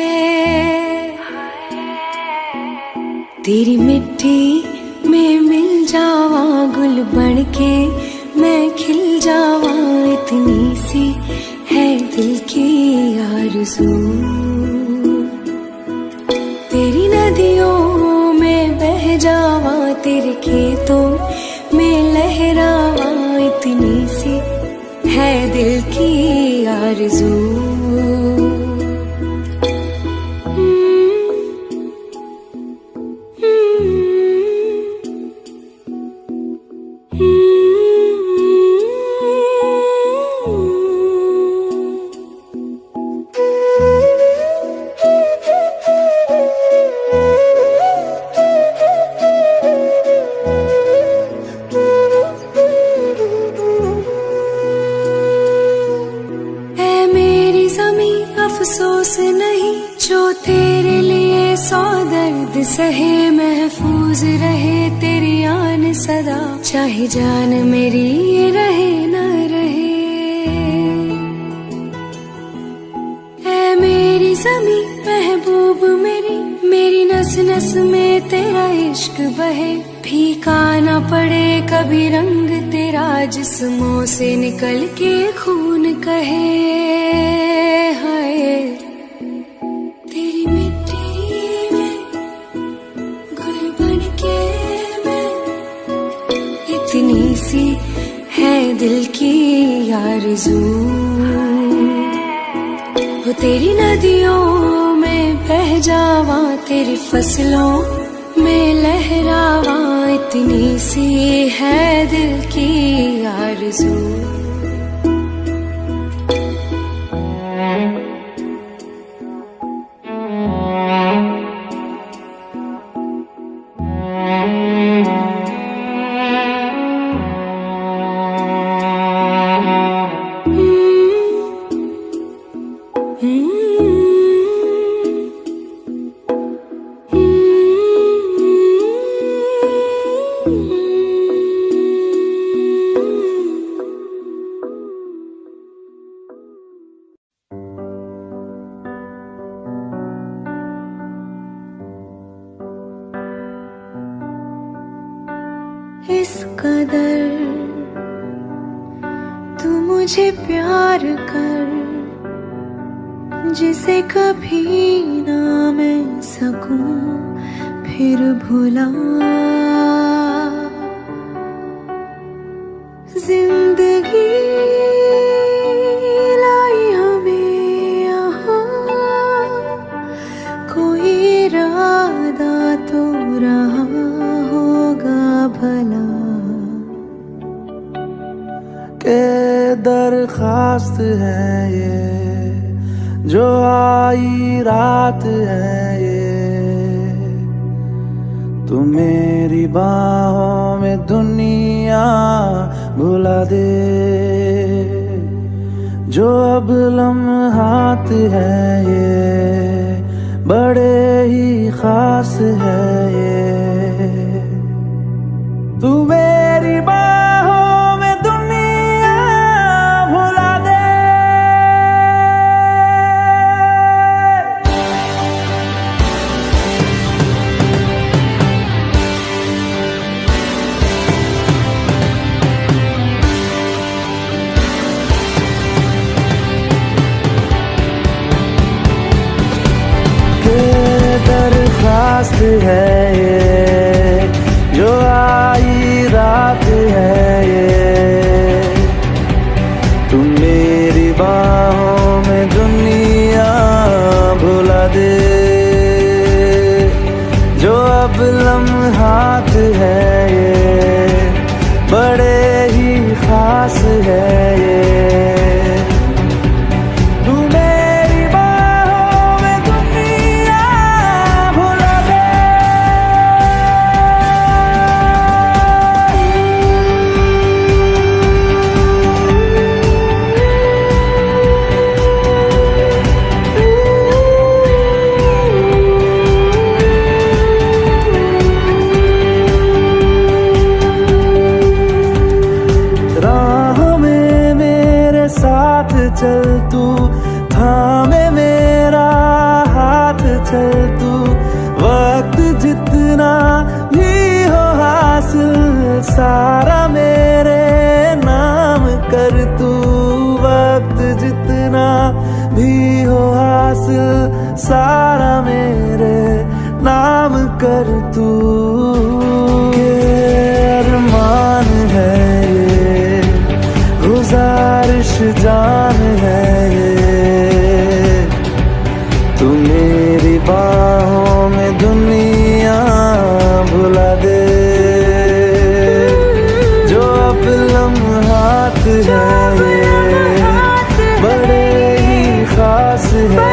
तेरी मिट्टी में मिल जावा गुल बन के, मैं खिल जावा, इतनी सी है दिल की आरज़ू। तेरी नदियों में बह जावा, तेरे खेतों में लहरावा, इतनी सी है दिल की आरज़ू। अफसोस नहीं जो तेरे लिए सौ दर्द सहे महफूज रहे तेरी आन सदा, चाहे जान मेरी रहे न रहे। ऐ मेरी ज़मीं महबूब मेरी, मेरी नस नस में तेरा इश्क बहे, फीका न पड़े कभी रंग तेरा जिस्मों से निकल के खून कहे। हाय तेरी मिट्टी में गुल बन के मैं, इतनी सी है दिल की आरज़ू, वो तेरी नदियों में बह जावा, तेरी फसलों में लहरावा, इतनी सी है दिल की आरज़ू। इस कदर तू मुझे प्यार कर, जिसे कभी ना मैं सकूं फिर भुला। जिंदगी लाई हमें यहाँ, कोई इरादा तो रहा होगा भला। के दरखास्त है ये जो आई रात है ये, तू मेरी बाहों में दुनिया भुला दे। जो अब लम्हात है ये बड़े ही खास है ये, तू मेरी बाहों में दुनिया भुला दे। दरखास्त है ये जो आई रात है ये, तू मेरी बाहों में दुनिया भुला दे। जो अब लम्हात है ये बड़े ही खास है ये, चल तू थामे मेरा हाथ, चल तू वक्त जितना भी हो हासिल सारा मेरे नाम कर तू। वक्त जितना भी हो हासिल सारा मेरे नाम कर तू। अरमान है ये गुजारिश जान है ये, तू मेरी बाहों में दुनिया भुला दे। जो अब लम्हात है ये बड़े ही खास है,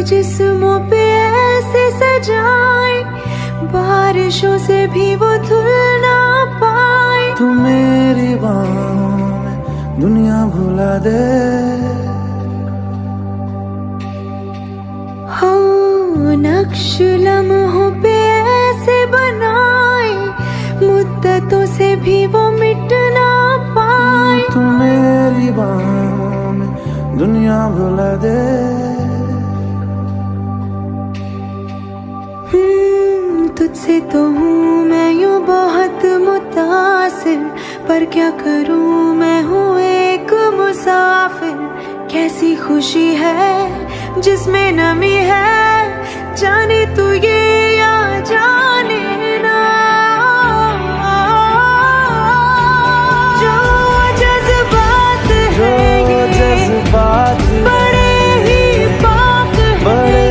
जिस्मों पे ऐसे सजाए, बारिशों से भी वो धुल ना पाए। तू मेरी बाहों में दुनिया भुला दे। हाँ, नक्श लम्हों पे ऐसे बनाए, मुद्दतों से भी वो मिट ना पाए। तू मेरी बाहों में दुनिया भुला दे। तुझसे तो हूँ मैं यूं बहुत मुतासिर, पर क्या करूँ मैं हूँ एक मुसाफिर। कैसी खुशी है जिसमें नमी है, जाने तू ये या जाने ना। जो जज्बात है ये जज्बात बड़े ही पाक है।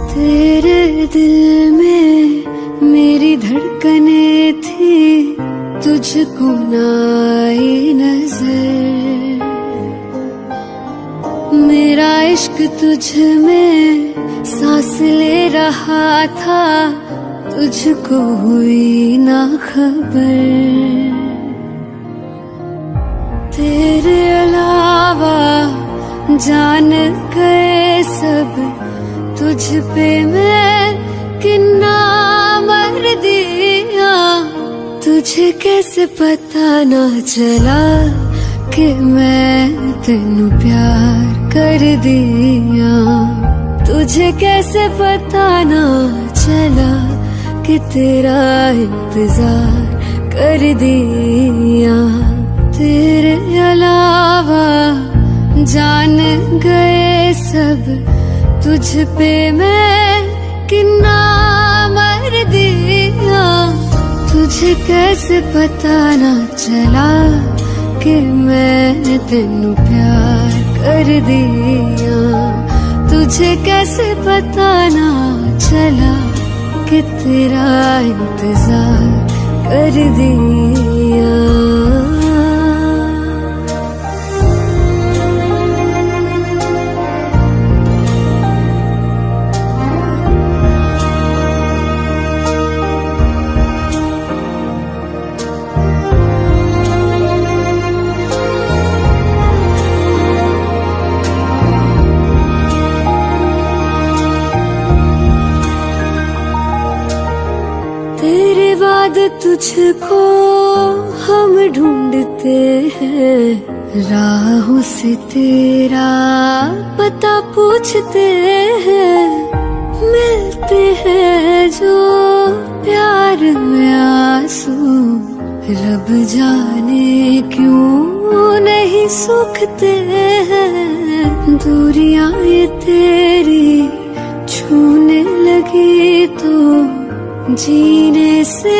तेरे दिल में मेरी धड़कने थी, तुझको ना आई नजर। मेरा इश्क तुझ में सांस ले रहा था, तुझको हुई ना खबर। तेरे अलावा जान गए सब, तुझ पे मैं किन्ना मर दिया। तुझे कैसे पता ना चला कि मैं तेनू प्यार कर दिया। तुझे कैसे पता ना चला कि तेरा इंतजार कर दिया। तेरे अलावा जान गए सब, तुझ पे मैं किन्ना मर दिया। तुझे कैसे पता ना चला कि मैं तेनू प्यार कर दिया। तुझे कैसे पता ना चला कि तेरा इंतजार कर दिया। तेरे बाद तुझको हम ढूंढते हैं, राहों से तेरा पता पूछते हैं। मिलते हैं जो प्यार में आंसू, रब जाने क्यों नहीं सूखते हैं दूरियां ये तेरी छूने लगी तो जीने से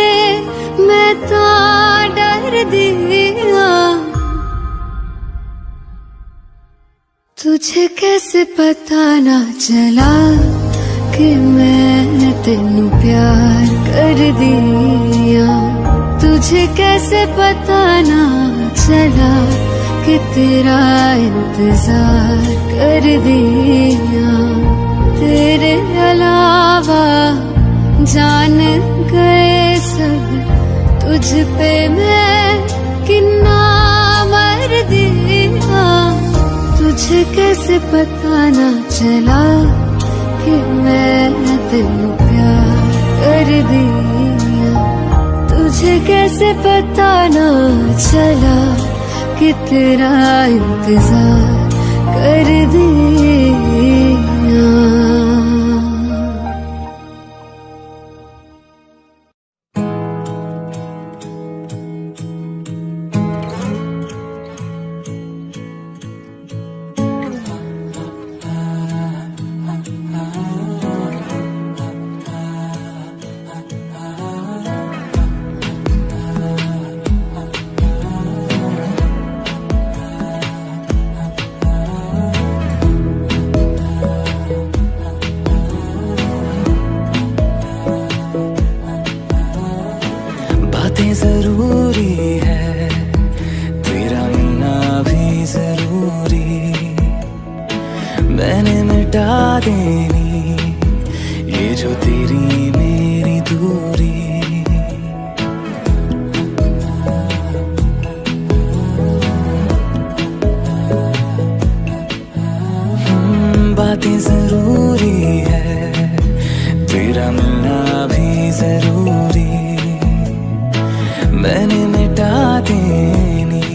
मैं तो डर दिया। तुझे कैसे पता ना चला कि मैं तेनू प्यार कर दिया। तुझे कैसे पता ना चला कि तेरा इंतजार कर दिया। तेरे अलावा जान गए सब तुझ पे मैं कितना मर दिया। तुझे कैसे पता ना चला कि मैं तेनू प्यार कर दिया। तुझे कैसे पता ना चला कि तेरा इंतजार कर दिया। जरूरी है तेरा मिलना भी जरूरी। मैंने मिटा देनी ये जो तेरी मेरी दूरी। बातें जरूरी है तेरा मिलना भी जरूरी। मैंने मिटा देनी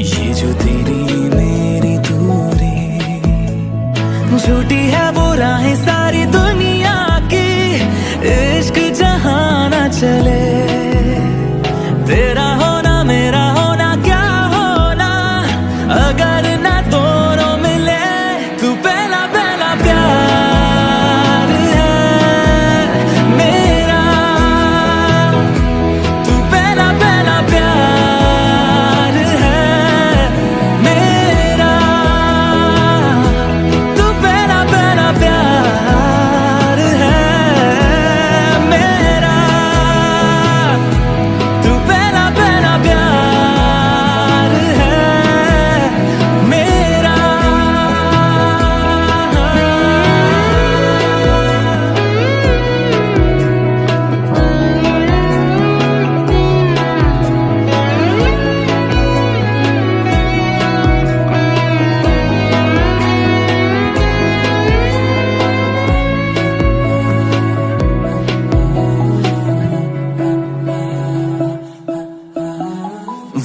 ये जो तेरी मेरी दूरी। झूठी है वो राहें सारी दुनिया की, इश्क जहाँ न चले। तेरा होना मेरा होना क्या होना अगर ना दोनों मिले। तू पहला पहला प्यार है मेरा, तू पहला पहला प्यार है मेरा। तू पहला पहला प्यार है मेरा। तू पहला पहला प्यार है मेरा।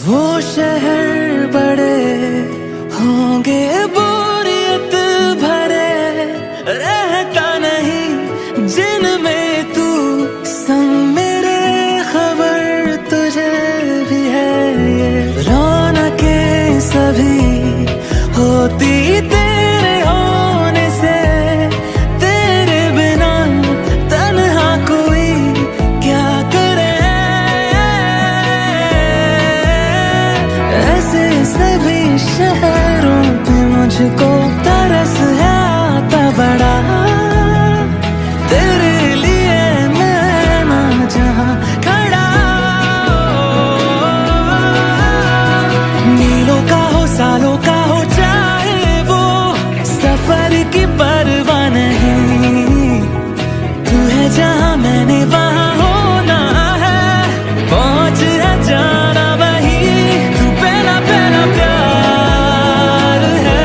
वो शहर बड़े होंगे बोरियत भरे, रहता नहीं जिनमें तू संग मेरे। खबर तुझे भी है ये रौनकें सभी होती तेरे होने से। तेरे बिना तन्हा कोई क्या करे। ऐसे सभी शहरों पे मुझको तरस है आता बड़ा। तेरे लिए मैं ना जहाँ खड़ा। मीलों का हो सालों का हो चाहे वो सफर की परवाह नहीं। तू है जहाँ मैंने वहाँ होना है, पहुँच है जाना वही। तू पहला पहला प्यार है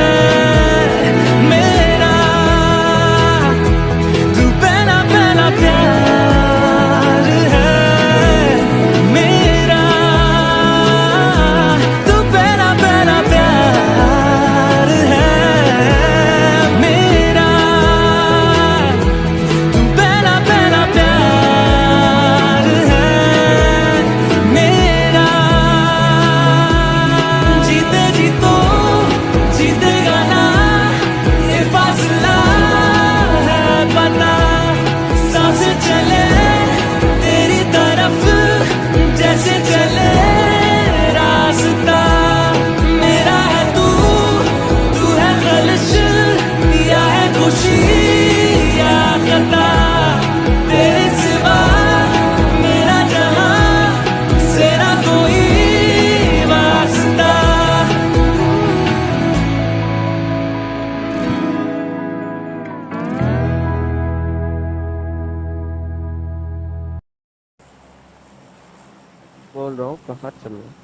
हूँ, कहाँ चल रहा हूँ?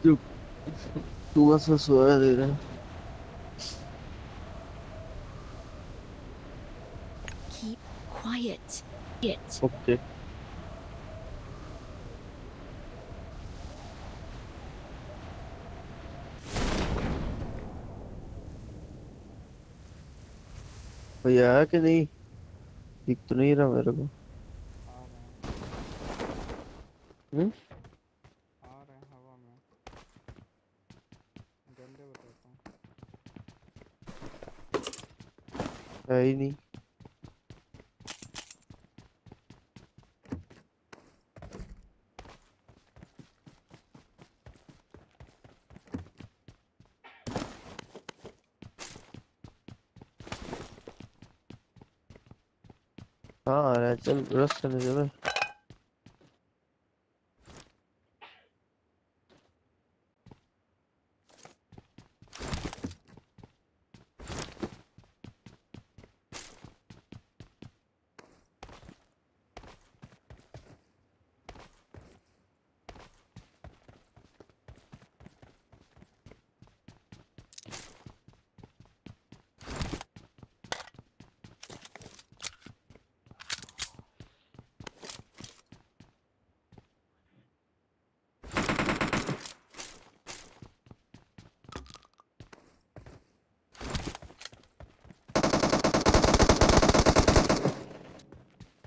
चुप। तू बस सोया दे रहा है। Keep quiet. It. ओके। कितने बजे करेगा? भैया आया कि नहीं? दिख तो नहीं रहा मेरे को। आ रहे हैं। हम्म। आ रहे हैं हवा में। जल्दी बताता हूँ। है ही नहीं। हाँ आ रहा है, चल रस करने चले।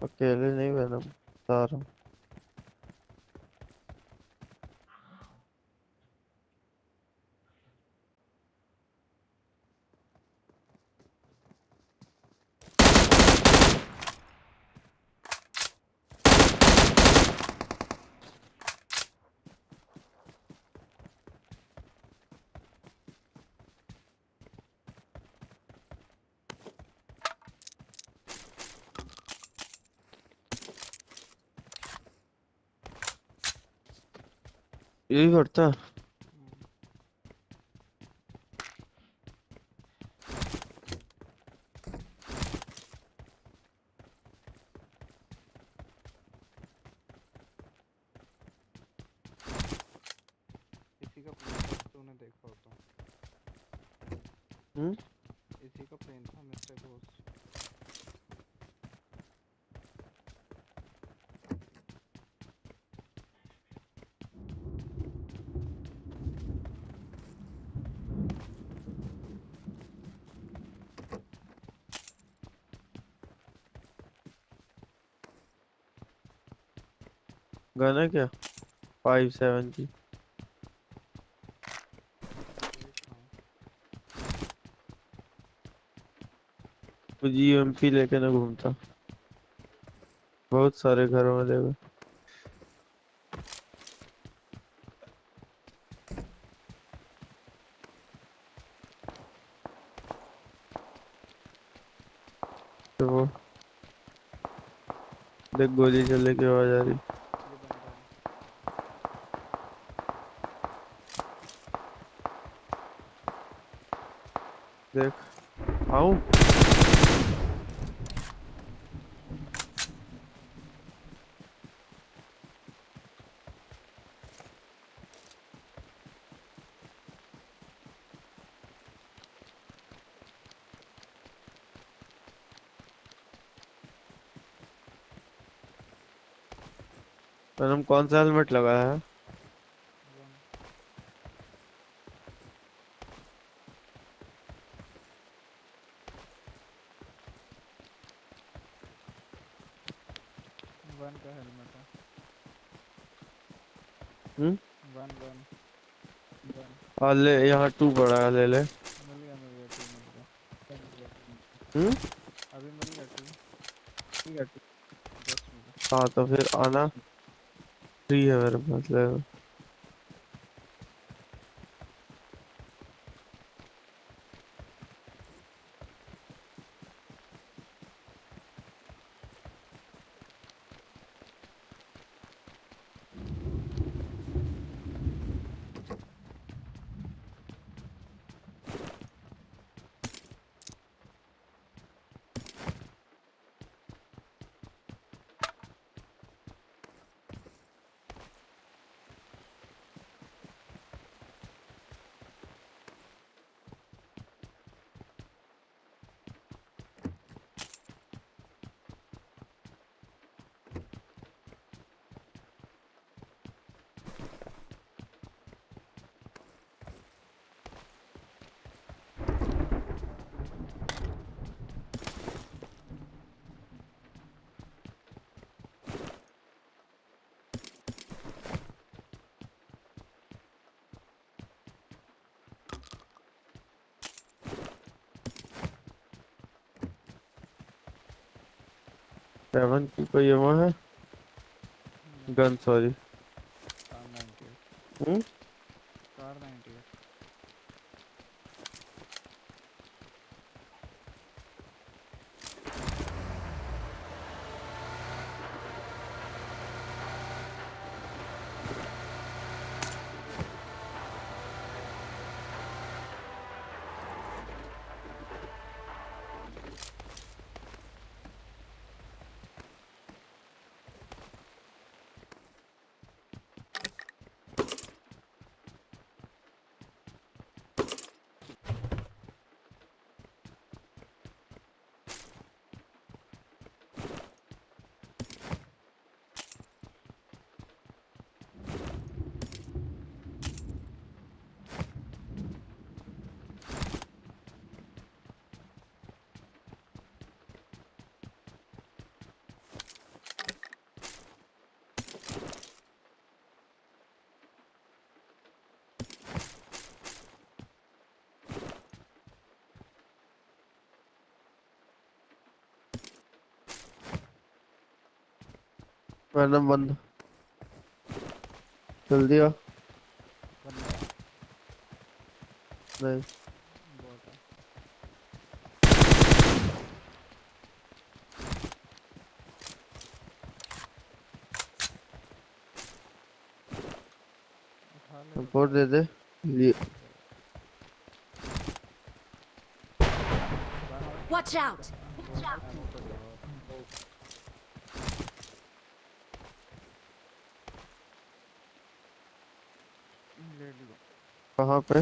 अकेले नहीं मैडम, बता रहा हूँ। यही करता है। इसी का प्लेन था, तूने देखा हो तो। हम्म। इसी का प्लेन था मिस्टर घोस्ट। गाना क्या? 570। देख रहा हूँ। मुझे यूएमपी लेके ना घूमता। बहुत सारे घरों में देखो। तो वो देख, गोली चलने की आवाज आ रही। ये बंदा है। देख, आऊं? मैडम कौन सा हेलमेट लगाया है? वन। वन का हेलमेट है। हम्म। One one. वन। ले यहाँ टू पड़ा है, ले ले। मिल गया टू मिल गया। हम्म। अभी मिल गया टू। जस्ट मिला। हाँ तो फिर आना। फ्री है मेरे पास, ले लो। 7 की कोई वो है गन, सॉरी। कार 98 हम्म। कार 98 मैडम बंद, जल्दी आ। बंदा नहीं, बहुत है। उठा ले सपोर्ट दे दे। ये Watch out! एमओ तो दे और ले लो। कहाँ पे?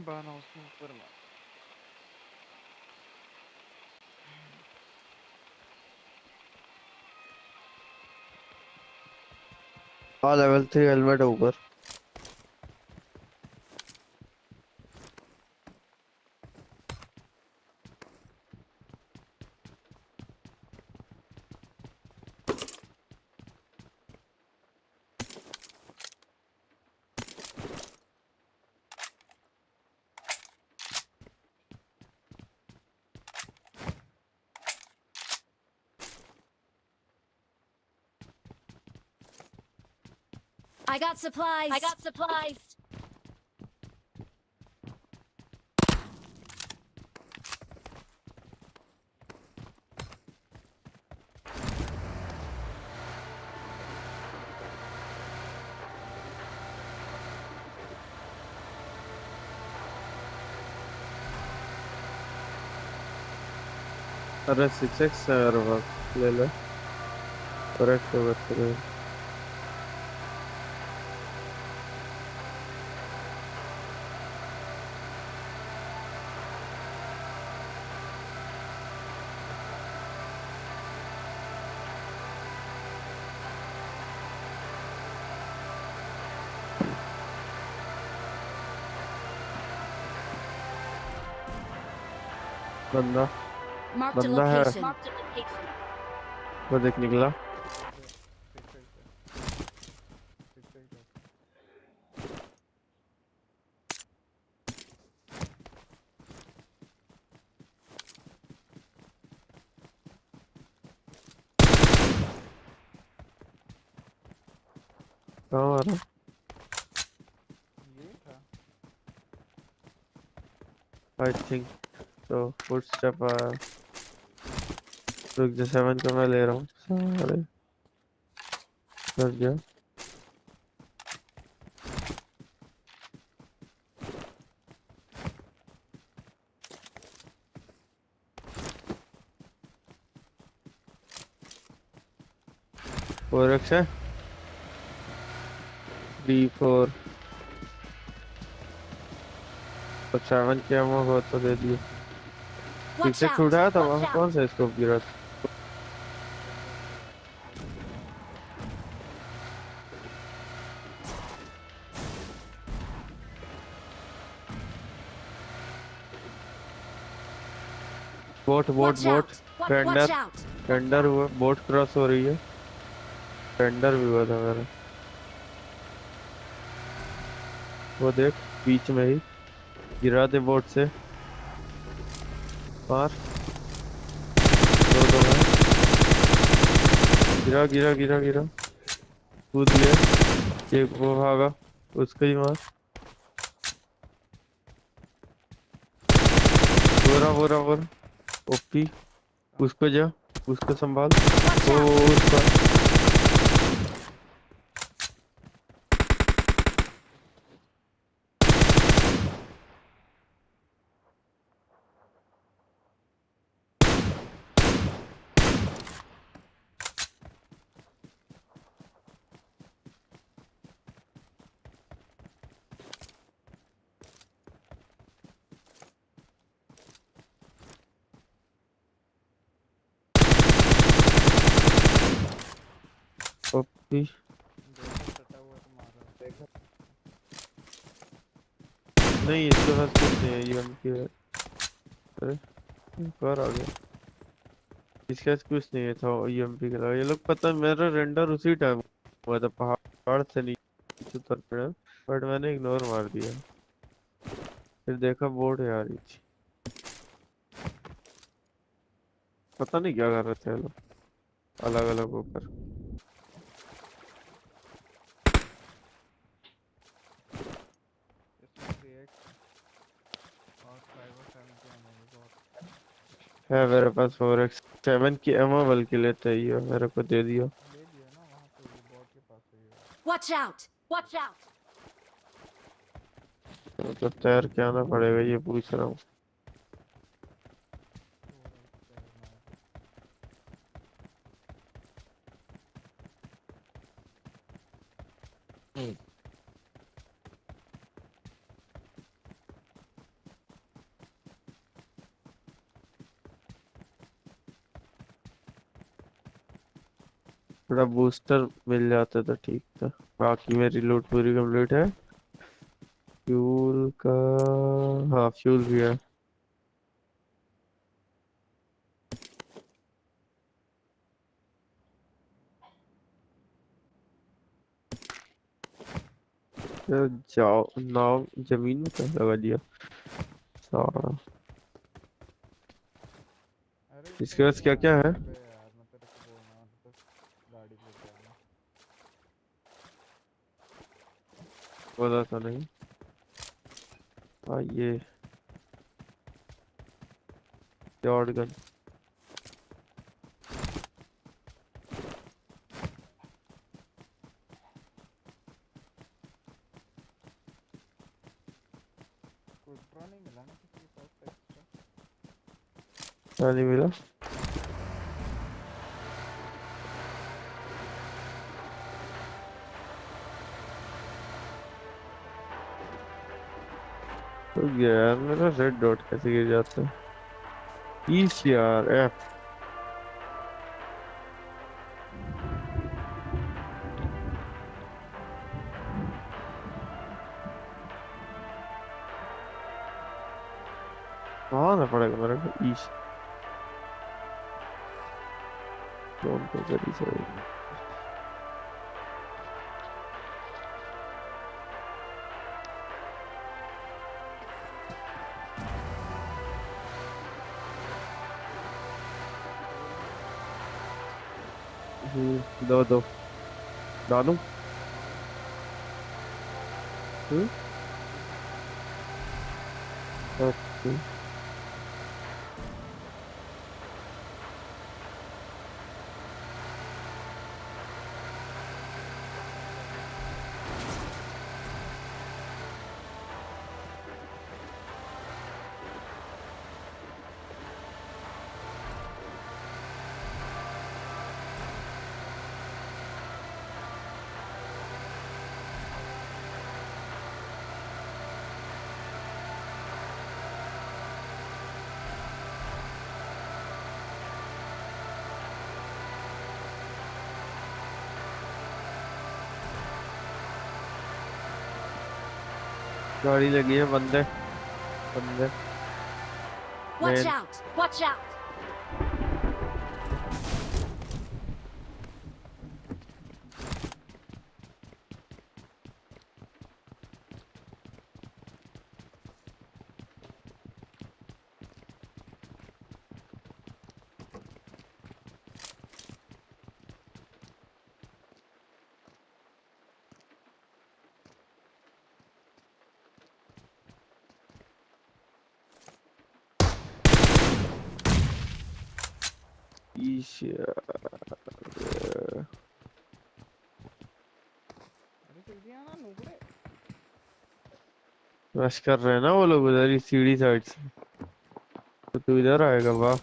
बाना उसके ऊपर में हाँ, लेवल 3 हेलमेट है ऊपर। I got supplies. I got supplies. अरे 6x है यार, बस ले ले। और एक तो बच गए। बंदा Marked a बंदा है। location. Marked a location. वो देख निकला। कहाँ आ रहा? ये था आई थिंक तो फुटस्टेप आया। रुक जा, 7 का मैं ले रहा हूँ। सारे कर गया। और एक है D4 और 7 की ammo हो तो दे दिए। Watch पीछे out! छुड़ा था Watch वहाँ, out! कौन सा स्कोप गिरा था? Boat boat Watch boat out! Watch tender out! Tender हुआ, बोट क्रॉस हो रही है। टेंडर भी हुआ था मेरा। वो देख बीच में ही गिरा दे बोट से। मार, दो दो है। गिरा गिरा गिरा गिरा, कूद गया। एक वो भागा, उसको ही मार। बोरा बोरा बोरा, ओपी। उसको जा, उसको संभाल। Watch ओ out! उसका ओपी। देखो सटा हुआ तो मार रहा है। नहीं इसके पास कुछ नहीं है, ये उनकी है। अरे एक और आ गया। इसके पास कुछ नहीं है था ईएमपी के अलावा। ये लोग, पता है मेरा रेंडर उसी टाइम हुआ था, पहाड़ से नीचे उतर पड़ा, बट मैंने इग्नोर मार दिया। फिर देखा बोर्ड है आ रही थी, पता नहीं क्या कर रहे थे ये लोग अलग अलग होकर। इसमें 3x और 5 और 7 की एमओ भी बहुत। है मेरे पास 4x7 की एमओ, बल्कि लेते ही हो, मेरे को दे दियो। ले लिया ना वहाँ पे, ये बॉट के पास है ये। Watch out! Watch out! तो तैर के आना पड़ेगा, ये पूछ रहा हूँ। 4x7 है। थोड़ा बूस्टर मिल जाता तो ठीक था। बाकी मेरी लूट पूरी कंप्लीट है। फ्यूल का, हाँ फ्यूल भी है। तो जाओ, नाव जमीन में कहाँ लगा दिया सारा। अरे इसके सही पास क्या क्या है। है? अबे यार मैं तेरे को बोलना है, बस गाड़ी लेके आना। बोला तो नहीं। हाँ ये शॉट गन। कोई ड्रॉ नहीं मिला ना किसी के पास एक्स्ट्रा? क्या नहीं मिला? तो यार मेरा रेड डॉट कैसे गिर जाता है? ECRF। कहाँ आना पड़ेगा मेरे को? ईश कौन को करी चाहिए। दो दो डालूं। हम्म। ओके। गाड़ी लगी है, बंदे बंदे। Watch मैं out! Watch out! अरे जल्दी आना नुबड़े। रश कर रहे हैं ना वो लोग उधर ही सीढ़ी साइड से, तो तू इधर आएगा। वाह,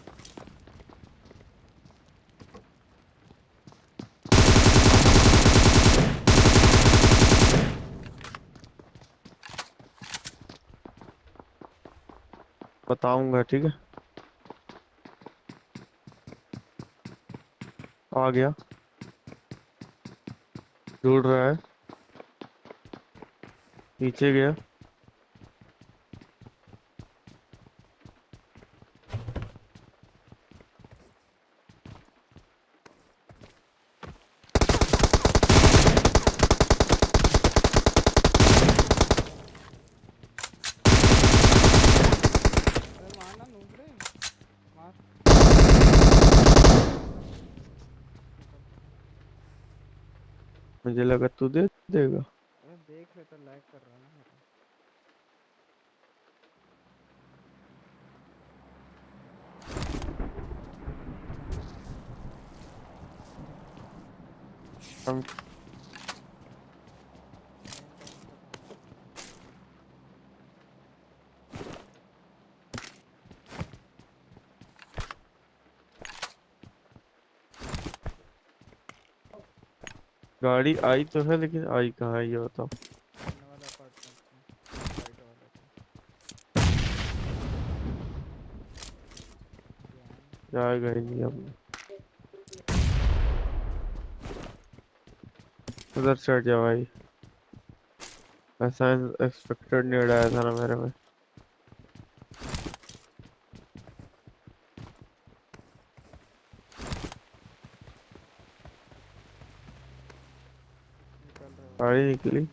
बताऊंगा ठीक है। आ गया, ढूंढ रहा है, पीछे गया। अरे मारना नुबड़े, मार। मुझे लगा तू दे देगा। अरे देख रहे तो लैग कर रहा है ना मेरा। हम मेन टाउन पे था। गाड़ी आई तो है, लेकिन आई कहाँ है ये बताओ। सामने वाले अपार्टमेंट में, वाइट वाले पे। ध्यान। जाएगा ही नहीं अब। उधर चढ़ जा भाई, ऐसा एक्सपेक्टेड नहीं उड़ाया था ना मेरे में। निकल रहे हो। गाड़ी निकली।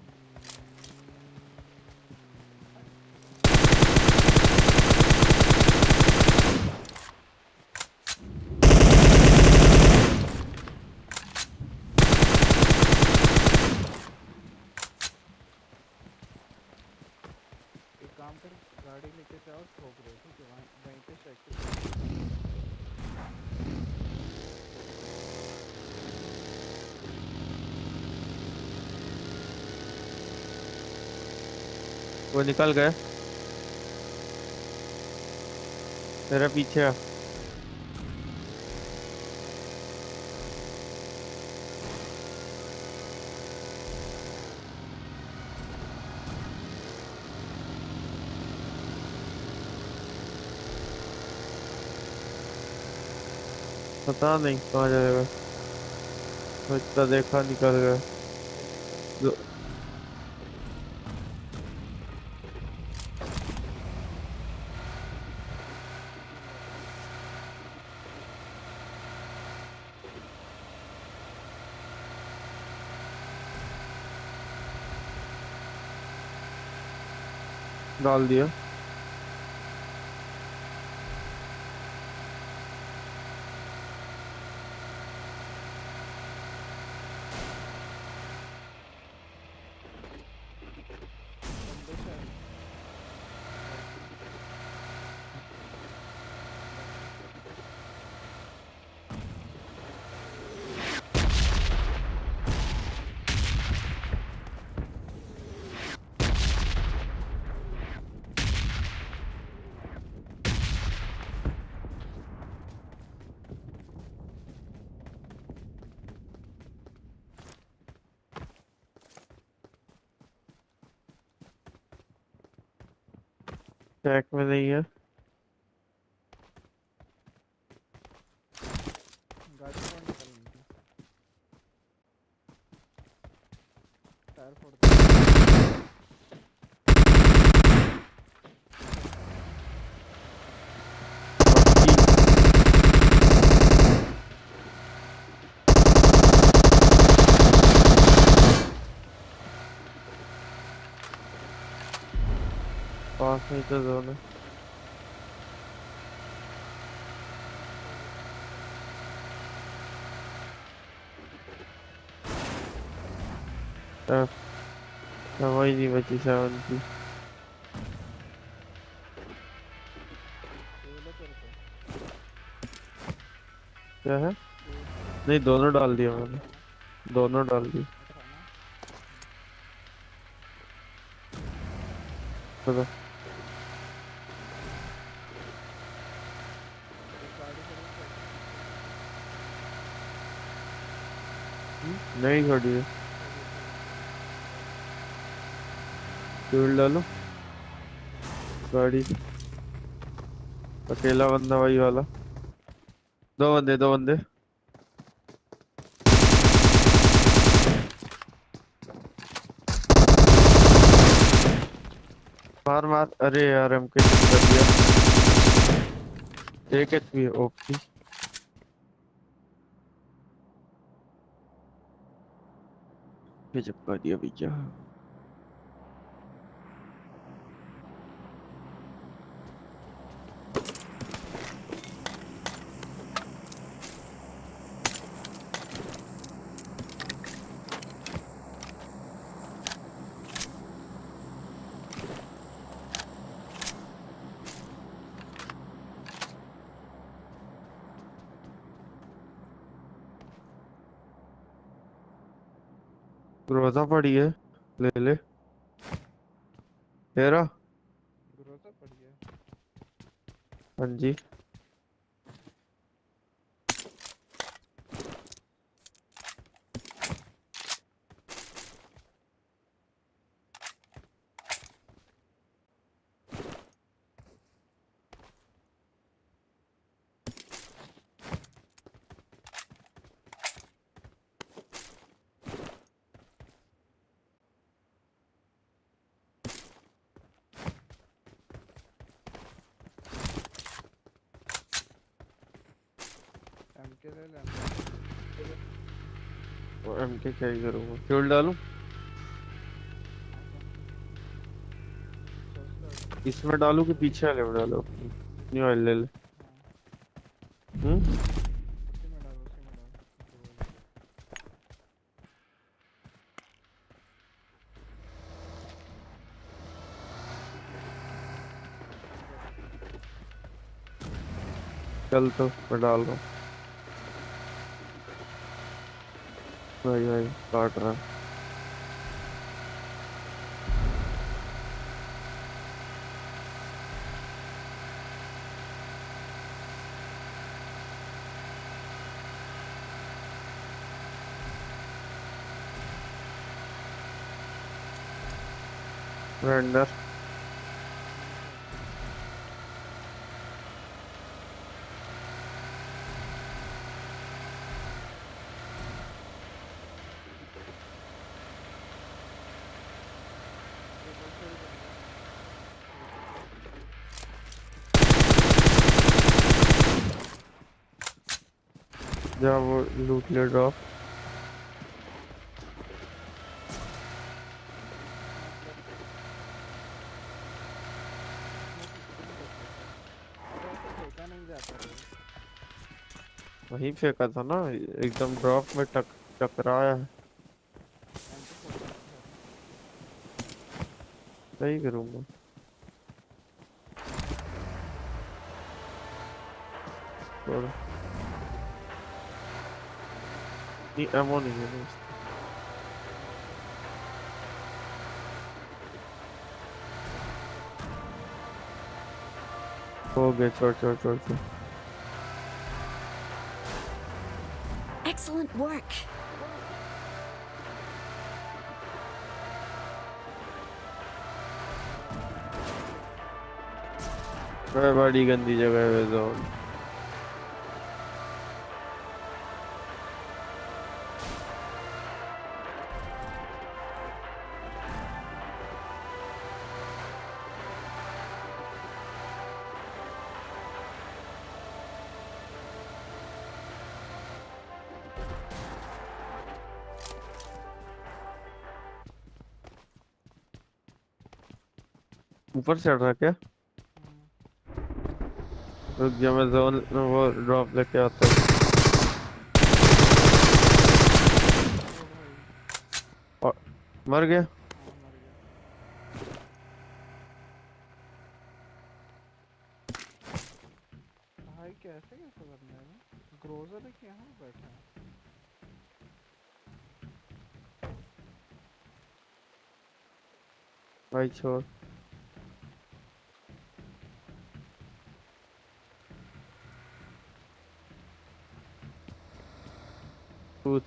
एक काम कर, गाड़ी लेके जाओ, ठोक दो, ठीक है? वहीं वहीं पे साइकिल। वो निकल गए, तेरे पीछे आ। पता नहीं कहाँ जाएगा, तो इतना देखा निकल गया। जो- डाल दिया। बंदे शायद। ट्रैक में नहीं है। गाड़ी कौन निकल रही थी? टायर फोड़ दो। पास में तो जोन है। हवाई नहीं बची 7 की। ये लो तेरे को। क्या है? नहीं, दोनों डाल दिया मैंने, दोनों डाल दिए। उठाना। चलो। एक गाड़ी खड़ी है साइड में। नहीं खड़ी है। खड़ी है। फ्यूल डालो। गाड़ी। अकेला बंदा वही वाला। दो बंदे, दो बंदे। मार मार, अरे यार एमके कर दिया। एक एचपी है, ओपी। ये चिपका दिया भैया। रोजा पड़ी है, ले ले तेरा। ग्रोजा पड़ी है। हाँ जी। एमके ले लेना। एमके क्या ही करूँगा, फ्यूल डालूं। हाँ तो सस्ता है। इसमें डालूं कि पीछे वाले में डालो, अपनी ऑयल ले ले। हाँ हम्म। उसी में डाल, उसी में डाल जो बोले। चल तो मैं डाल रहा हूँ। भाई भाई काट रहा है। रेंडर। ट्रिपल से ही बंदा। जा वो लूट ले ड्रॉप। मतलब इसमें कितनी बचे थे? अरे ऐसे फेंका नहीं जाता रे। वहीं फेंका था ना, एकदम ड्रॉप में टकराया है। MP40 उठा ले। सही करूंगा। और नहीं, एमो नहीं है ना इसमें। हो गया, छोड़ छोड़ छोड़ छोड़। Excellent work. वह बड़ी गंदी जगह है जोन। ऊपर चढ़ रहा क्या? रुक जा, मैं जोन वो ड्रॉप लेके आता हूँ। ओ भाई। और मर गया। हाँ मर गया। भाई कैसे कैसे बंदा है? ग्रोजर है कि यहाँ बैठा है? भाई छोड़। कूद।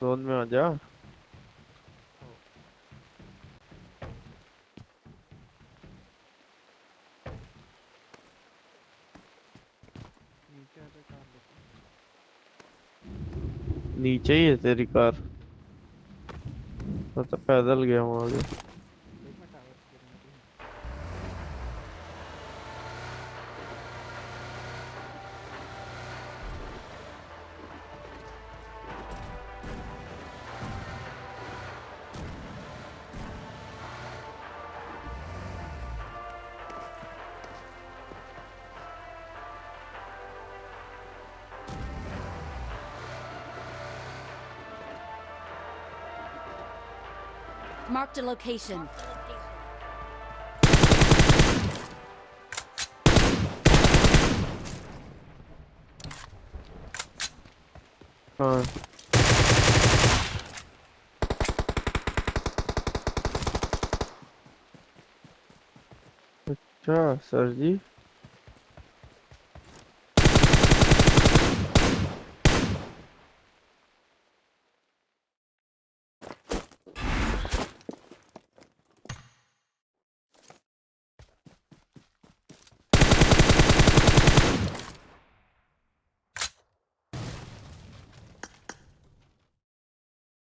जोन में आ जा। नीचे आते कार लेके नीचे ही है तेरी कार। मैं तो पैदल गया हूँ आगे। देख मैं टावर की गिरने की हूँ। Marked a location. हाँ। अच्छा सर जी।